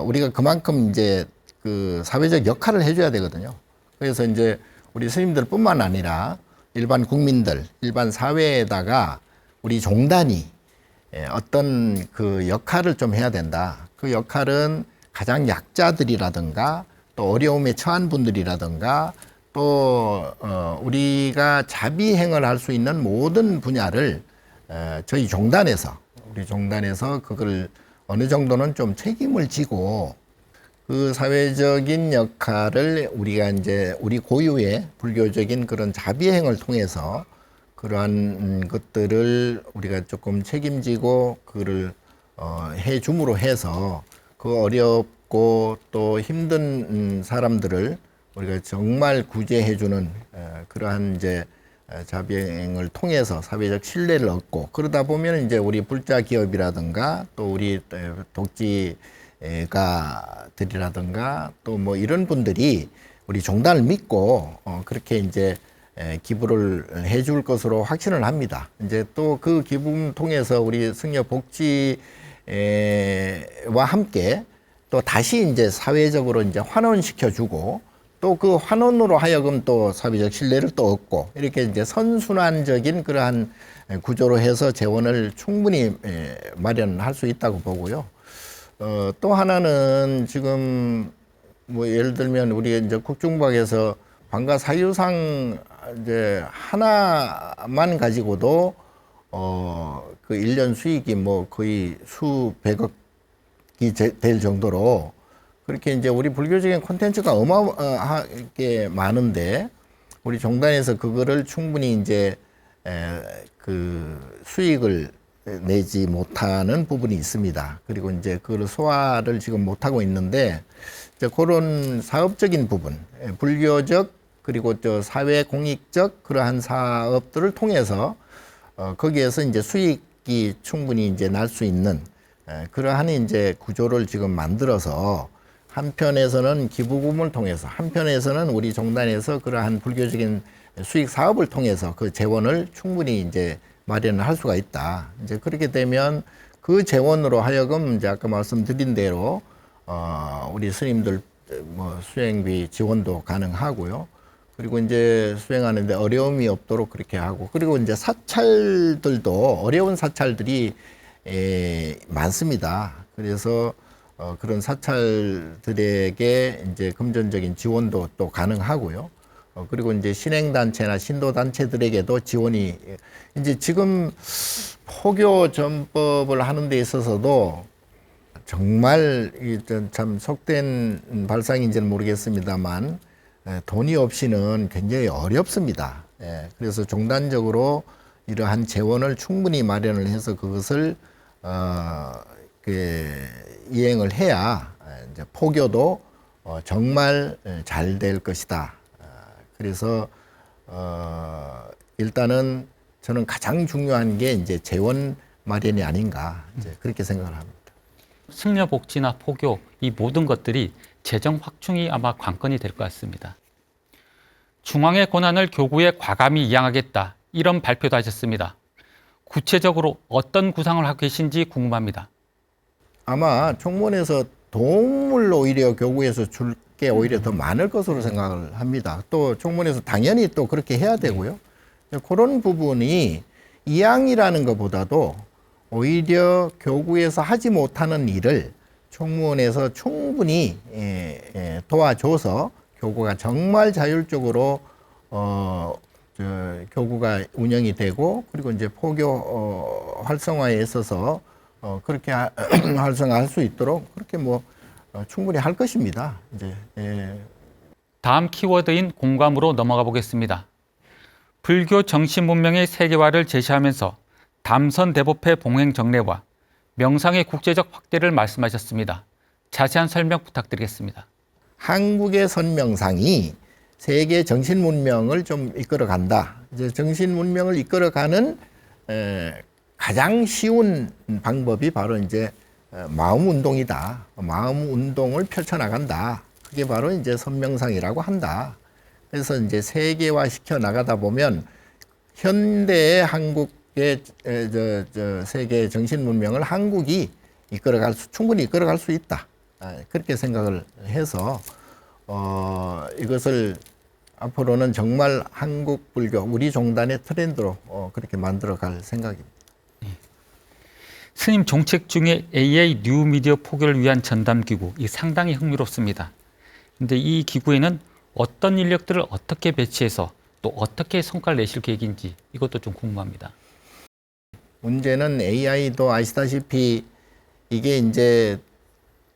우리가 그만큼 이제 그 사회적 역할을 해줘야 되거든요. 그래서 이제 우리 스님들뿐만 아니라 일반 국민들, 일반 사회에다가 우리 종단이 어떤 그 역할을 좀 해야 된다. 그 역할은 가장 약자들이라든가 또 어려움에 처한 분들이라든가 또 우리가 자비행을 할 수 있는 모든 분야를 저희 종단에서 우리 종단에서 그걸 어느 정도는 좀 책임을 지고 그 사회적인 역할을 우리가 이제 우리 고유의 불교적인 그런 자비행을 통해서 그러한 것들을 우리가 조금 책임지고 그를 해줌으로 해서 그 어렵고 또 힘든 사람들을 우리가 정말 구제해주는 그러한 이제 자비행을 통해서 사회적 신뢰를 얻고 그러다 보면 이제 우리 불자 기업이라든가 또 우리 독지가들이라든가 또 뭐 이런 분들이 우리 종단을 믿고 그렇게 이제 기부를 해줄 것으로 확신을 합니다. 이제 또 그 기부금 통해서 우리 승려 복지와 함께 또 다시 이제 사회적으로 이제 환원시켜주고 또 그 환원으로 하여금 또 사회적 신뢰를 또 얻고 이렇게 이제 선순환적인 그러한 구조로 해서 재원을 충분히 마련할 수 있다고 보고요. 또 하나는 지금 뭐 예를 들면 우리 이제 국중박에서 방가 사유상 이제 하나만 가지고도 그 1년 수익이 뭐 거의 수백억이 될 정도로 그렇게 이제 우리 불교적인 콘텐츠가 어마어마하게 많은데 우리 종단에서 그거를 충분히 이제 그 수익을 내지 못하는 부분이 있습니다. 그리고 이제 그걸 소화를 지금 못하고 있는데 이제 그런 사업적인 부분, 불교적 그리고 저 사회 공익적 그러한 사업들을 통해서 거기에서 이제 수익이 충분히 이제 날 수 있는 그러한 이제 구조를 지금 만들어서 한편에서는 기부금을 통해서 한편에서는 우리 종단에서 그러한 불교적인 수익 사업을 통해서 그 재원을 충분히 이제 마련을 할 수가 있다. 이제 그렇게 되면 그 재원으로 하여금 이제 아까 말씀드린 대로 우리 스님들 뭐 수행비 지원도 가능하고요. 그리고 이제 수행하는데 어려움이 없도록 그렇게 하고 그리고 이제 사찰들도 어려운 사찰들이 많습니다. 그래서 그런 사찰들에게 이제 금전적인 지원도 또 가능하고요. 그리고 이제 신행단체나 신도단체들에게도 지원이 이제 지금 포교 전법을 하는 데 있어서도 정말 참 속된 발상인지는 모르겠습니다만 돈이 없이는 굉장히 어렵습니다. 그래서 종단적으로 이러한 재원을 충분히 마련을 해서 그것을 이행을 해야 이제 포교도 정말 잘 될 것이다. 그래서 일단은 저는 가장 중요한 게 이제 재원 마련이 아닌가 이제 그렇게 생각을 합니다. 승려복지나 포교 이 모든 것들이 재정 확충이 아마 관건이 될 것 같습니다. 중앙의 권한을 교구에 과감히 이양하겠다 이런 발표도 하셨습니다. 구체적으로 어떤 구상을 하고 계신지 궁금합니다. 아마 총무원에서 도움을 오히려 교구에서 줄 게 오히려 더 많을 것으로 생각을 합니다. 또 총무원에서 당연히 또 그렇게 해야 되고요. 그런 부분이 이양이라는 것보다도 오히려 교구에서 하지 못하는 일을 총무원에서 충분히 도와줘서 교구가 정말 자율적으로 교구가 운영이 되고 그리고 이제 포교 활성화에 있어서 그렇게 활성화할 수 있도록 그렇게 뭐 충분히 할 것입니다. 이제 다음 키워드인 공감으로 넘어가 보겠습니다. 불교 정신 문명의 세계화를 제시하면서 담선 대법회 봉행 정례와 명상의 국제적 확대를 말씀하셨습니다. 자세한 설명 부탁드리겠습니다. 한국의 선명상이 세계 정신 문명을 좀 이끌어간다. 이제 정신 문명을 이끌어가는 가장 쉬운 방법이 바로 이제 마음 운동이다. 마음 운동을 펼쳐나간다. 그게 바로 이제 선명상이라고 한다. 그래서 이제 세계화 시켜 나가다 보면 현대의 한국의 세계 정신 문명을 한국이 충분히 이끌어갈 수 있다. 그렇게 생각을 해서 이것을 앞으로는 정말 한국 불교 우리 종단의 트렌드로 그렇게 만들어갈 생각입니다. 스님 종책 중에 AI 뉴미디어 포교를 위한 전담기구, 이 상당히 흥미롭습니다. 근데 이 기구에는 어떤 인력들을 어떻게 배치해서 또 어떻게 성과를 내실 계획인지 이것도 좀 궁금합니다. 문제는 AI도 아시다시피 이게 이제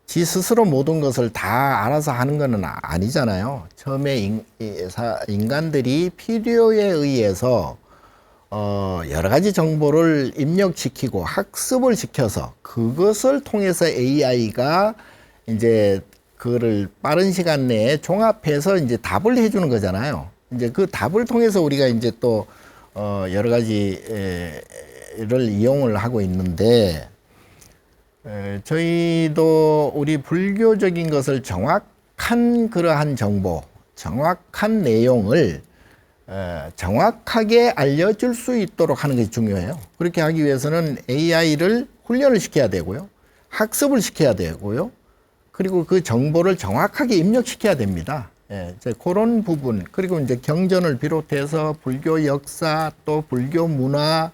지 스스로 모든 것을 다 알아서 하는 것은 아니잖아요. 처음에 인간들이 필요에 의해서 여러 가지 정보를 입력시키고 학습을 시켜서 그것을 통해서 AI가 이제 그거를 빠른 시간 내에 종합해서 이제 답을 해주는 거잖아요. 이제 그 답을 통해서 우리가 이제 또 여러 가지를 이용을 하고 있는데 저희도 우리 불교적인 것을 정확한 그러한 정보, 정확한 내용을 정확하게 알려줄 수 있도록 하는 것이 중요해요. 그렇게 하기 위해서는 AI를 훈련을 시켜야 되고요. 학습을 시켜야 되고요. 그리고 그 정보를 정확하게 입력시켜야 됩니다. 이제 그런 부분, 그리고 이제 경전을 비롯해서 불교 역사, 또 불교 문화,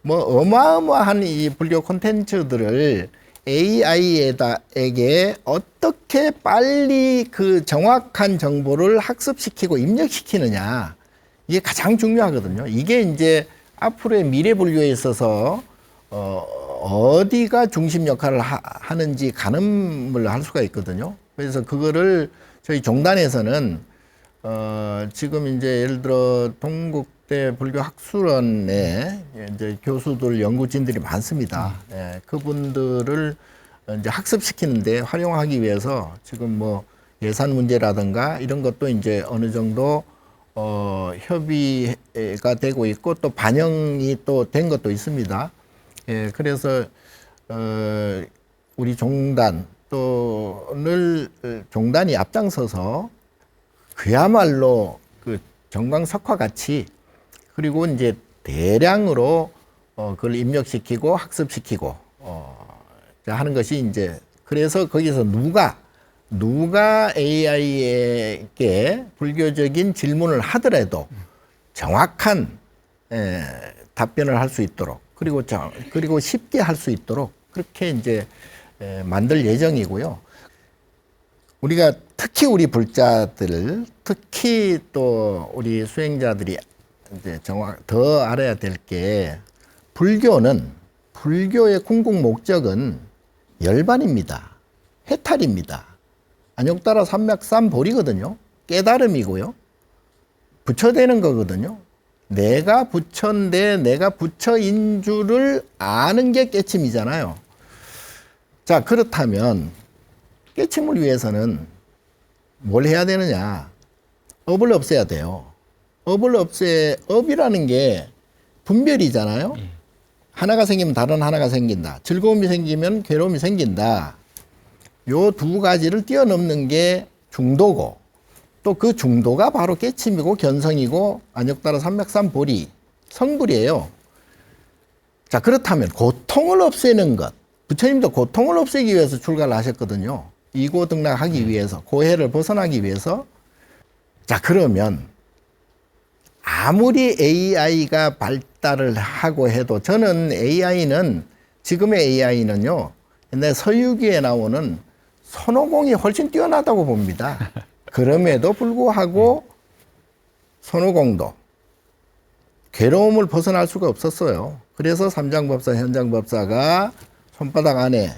뭐 어마어마한 이 불교 콘텐츠들을 AI에게 어떻게 빨리 그 정확한 정보를 학습시키고 입력시키느냐. 이게 가장 중요하거든요. 이게 이제 앞으로의 미래 불교에 있어서 어디가 중심 역할을 하는지 가늠을 할 수가 있거든요. 그래서 그거를 저희 종단에서는 지금 이제 예를 들어 동국대 불교학술원에 이제 교수들 연구진들이 많습니다. 그분들을 이제 학습시키는데 활용하기 위해서 지금 뭐 예산 문제라든가 이런 것도 이제 어느 정도 협의가 되고 있고 또 반영이 또 된 것도 있습니다. 그래서 우리 종단 또를 종단이 앞장서서 그야말로 그 정광석화 같이 그리고 이제 대량으로 그걸 입력시키고 학습시키고 하는 것이 이제 그래서 거기서 누가 AI에게 불교적인 질문을 하더라도 정확한 답변을 할 수 있도록 그리고 쉽게 할 수 있도록 그렇게 이제 만들 예정이고요. 우리가 특히 우리 불자들, 특히 또 우리 수행자들이 이제 더 알아야 될 게 불교의 궁극 목적은 열반입니다. 해탈입니다. 안욕따라 삼맥삼보리거든요. 깨달음이고요. 부처되는 거거든요. 내가 부처인데 내가 부처인 줄을 아는 게 깨침이잖아요. 자, 그렇다면 깨침을 위해서는 뭘 해야 되느냐? 업을 없애야 돼요. 업이라는 게 분별이잖아요. 하나가 생기면 다른 하나가 생긴다. 즐거움이 생기면 괴로움이 생긴다. 요 두 가지를 뛰어넘는 게 중도고, 또 그 중도가 바로 깨침이고 견성이고 안욕따라 삼맥삼보리, 성불이에요. 자, 그렇다면 고통을 없애는 것. 부처님도 고통을 없애기 위해서 출가를 하셨거든요. 이고등락하기 위해서, 고해를 벗어나기 위해서. 자, 그러면 아무리 AI가 발달을 하고 해도 저는 지금의 AI는요, 옛날 서유기에 나오는 손오공이 훨씬 뛰어나다고 봅니다. 그럼에도 불구하고 손오공도 괴로움을 벗어날 수가 없었어요. 그래서 삼장법사, 현장법사가 손바닥 안에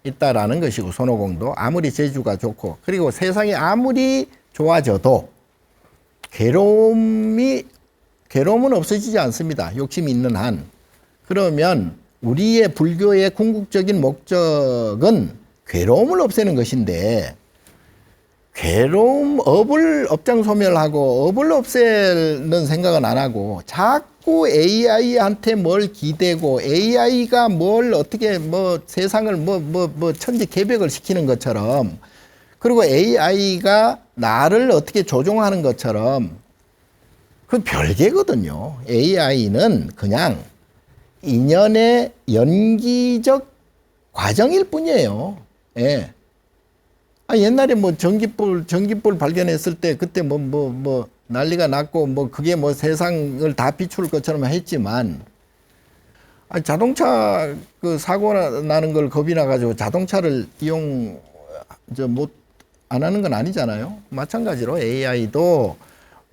있다라는 것이고, 손오공도 아무리 재주가 좋고, 그리고 세상이 아무리 좋아져도 괴로움은 없어지지 않습니다. 욕심이 있는 한. 그러면 우리의 불교의 궁극적인 목적은 괴로움을 없애는 것인데, 업을 업장소멸하고 업을 없애는 생각은 안 하고 자꾸 AI한테 뭘 기대고 AI가 뭘 어떻게 세상을 천지개벽을 시키는 것처럼, 그리고 AI가 나를 어떻게 조종하는 것처럼, 그건 별개거든요. AI는 그냥 인연의 연기적 과정일 뿐이에요. 예. 옛날에 전기불 발견했을 때 그때 난리가 났고 그게 세상을 다 비출 것처럼 했지만, 자동차 그 사고 나는 걸 겁이 나가지고 자동차를 안 하는 건 아니잖아요. 마찬가지로 AI도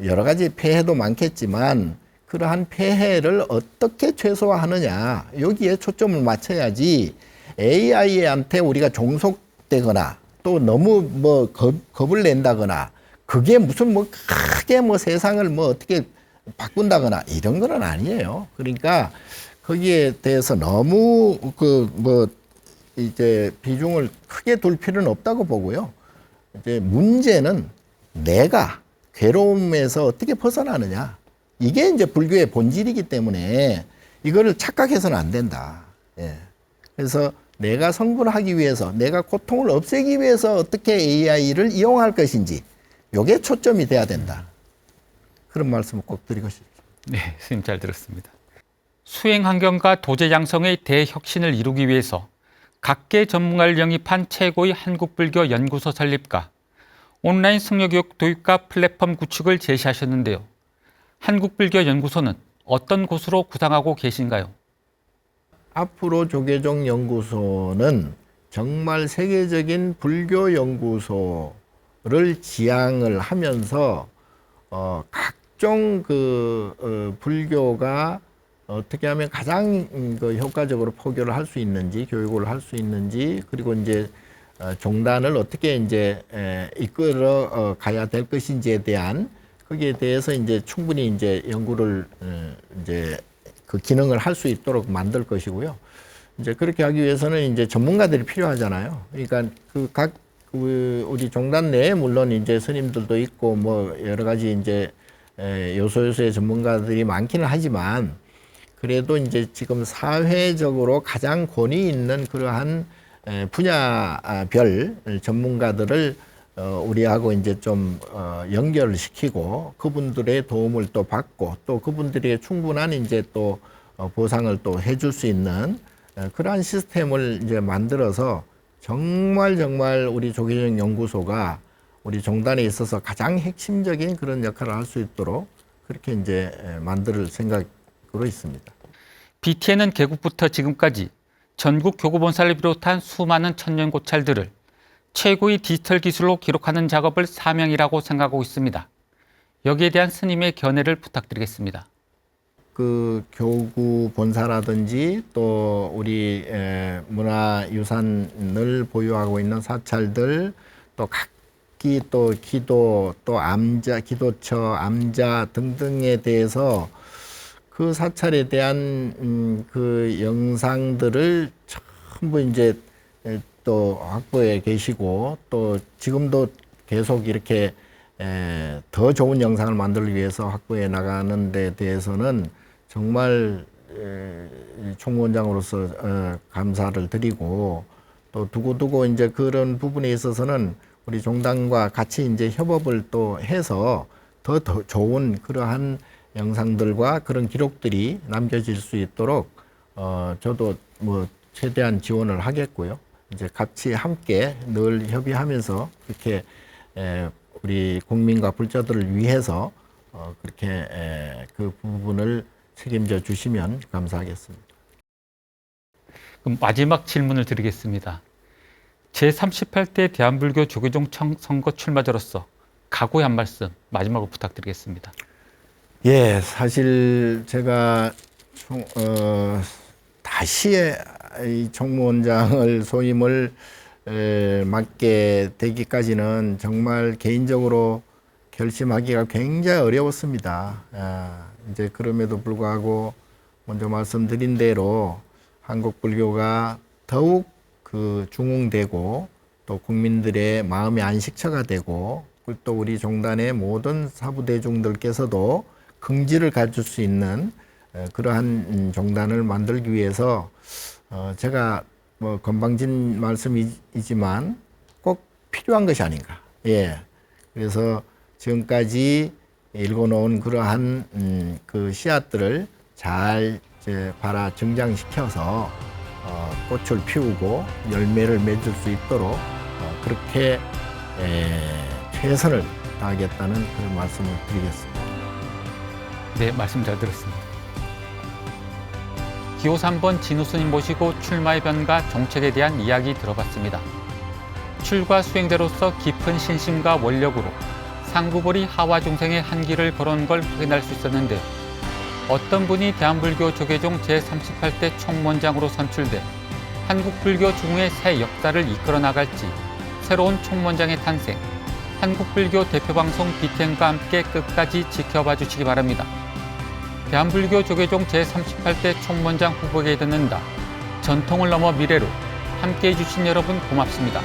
여러 가지 폐해도 많겠지만 그러한 폐해를 어떻게 최소화하느냐, 여기에 초점을 맞춰야지 AI한테 우리가 종속되거나 또 너무 겁을 낸다거나, 그게 무슨 크게 세상을 어떻게 바꾼다거나 이런 건 아니에요. 그러니까 거기에 대해서 너무 이제 비중을 크게 둘 필요는 없다고 보고요. 이제 문제는 내가 괴로움에서 어떻게 벗어나느냐. 이게 이제 불교의 본질이기 때문에 이거를 착각해서는 안 된다. 예. 그래서 내가 성불하기 위해서, 내가 고통을 없애기 위해서 어떻게 AI를 이용할 것인지, 요게 초점이 돼야 된다. 그런 말씀을 꼭 드리고 싶습니다. 네, 스님 잘 들었습니다. 수행 환경과 도제 양성의 대혁신을 이루기 위해서 각계 전문가를 영입한 최고의 한국불교 연구소 설립과 온라인 승려교육 도입과 플랫폼 구축을 제시하셨는데요. 한국불교 연구소는 어떤 곳으로 구상하고 계신가요? 앞으로 조계종 연구소는 정말 세계적인 불교 연구소를 지향을 하면서 각종 불교가 어떻게 하면 가장 효과적으로 포교를 할 수 있는지, 교육을 할 수 있는지, 그리고 이제 종단을 어떻게 이제 이끌어 가야 될 것인지에 대한, 거기에 대해서 이제 충분히 이제 연구를 이제 그 기능을 할 수 있도록 만들 것이고요. 이제 그렇게 하기 위해서는 이제 전문가들이 필요하잖아요. 그러니까 우리 종단 내에 물론 이제 스님들도 있고 여러 가지 이제 요소요소의 전문가들이 많기는 하지만, 그래도 이제 지금 사회적으로 가장 권위 있는 그러한 분야별 전문가들을 우리하고 이제 좀 연결을 시키고 그분들의 도움을 또 받고, 또 그분들에게 충분한 이제 또 보상을 또 해줄 수 있는 그러한 시스템을 이제 만들어서 정말 우리 조계종 연구소가 우리 종단에 있어서 가장 핵심적인 그런 역할을 할 수 있도록 그렇게 이제 만들 생각으로 있습니다. BTN은 개국부터 지금까지 전국 교구본사를 비롯한 수많은 천년 고찰들을 최고의 디지털 기술로 기록하는 작업을 사명이라고 생각하고 있습니다. 여기에 대한 스님의 견해를 부탁드리겠습니다. 그 교구 본사라든지 또 우리 문화유산을 보유하고 있는 사찰들, 또 각기 또 기도, 또 암자, 기도처, 암자 등등에 대해서 그 사찰에 대한 그 영상들을 전부 이제 또 확보해 계시고, 또 지금도 계속 이렇게 더 좋은 영상을 만들기 위해서 확보해 나가는 데 대해서는 정말 총무원장으로서 감사를 드리고, 또 두고두고 이제 그런 부분에 있어서는 우리 종단과 같이 이제 협업을 또 해서 더 좋은 그러한 영상들과 그런 기록들이 남겨질 수 있도록 저도 뭐 최대한 지원을 하겠고요. 이제 같이 함께 늘 협의하면서 그렇게 우리 국민과 불자들을 위해서 그렇게 그 부분을 책임져 주시면 감사하겠습니다. 그럼 마지막 질문을 드리겠습니다. 제38대 대한불교 조계종 선거 출마자로서 각오의 한 말씀 마지막으로 부탁드리겠습니다. 예, 사실 제가 다시 이 총무원장을 소임을 맡게 되기까지는 정말 개인적으로 결심하기가 굉장히 어려웠습니다. 이제 그럼에도 불구하고 먼저 말씀드린 대로 한국 불교가 더욱 그 중흥되고 또 국민들의 마음의 안식처가 되고, 또 우리 종단의 모든 사부 대중들께서도 긍지를 가질 수 있는 그러한 종단을 만들기 위해서 제가 뭐 건방진 말씀이지만 꼭 필요한 것이 아닌가. 예. 그래서 지금까지 읽어놓은 그러한 그 씨앗들을 잘 이제 발아 증장시켜서 꽃을 피우고 열매를 맺을 수 있도록 그렇게 최선을 다하겠다는 그런 말씀을 드리겠습니다. 네, 말씀 잘 들었습니다. 기호 3번 진우 스님 모시고 출마의 변과 정책에 대한 이야기 들어봤습니다. 출가 수행자로서 깊은 신심과 원력으로 상구볼이 하와 중생의 한길을 걸어온 걸 확인할 수 있었는데, 어떤 분이 대한불교 조계종 제38대 총무원장으로 선출돼 한국불교 중흥의 새 역사를 이끌어 나갈지 새로운 총무원장의 탄생, 한국불교 대표방송 BTN과 함께 끝까지 지켜봐 주시기 바랍니다. 대한불교 조계종 제38대 총무원장 후보에게 듣는다. 전통을 넘어 미래로 함께해 주신 여러분 고맙습니다.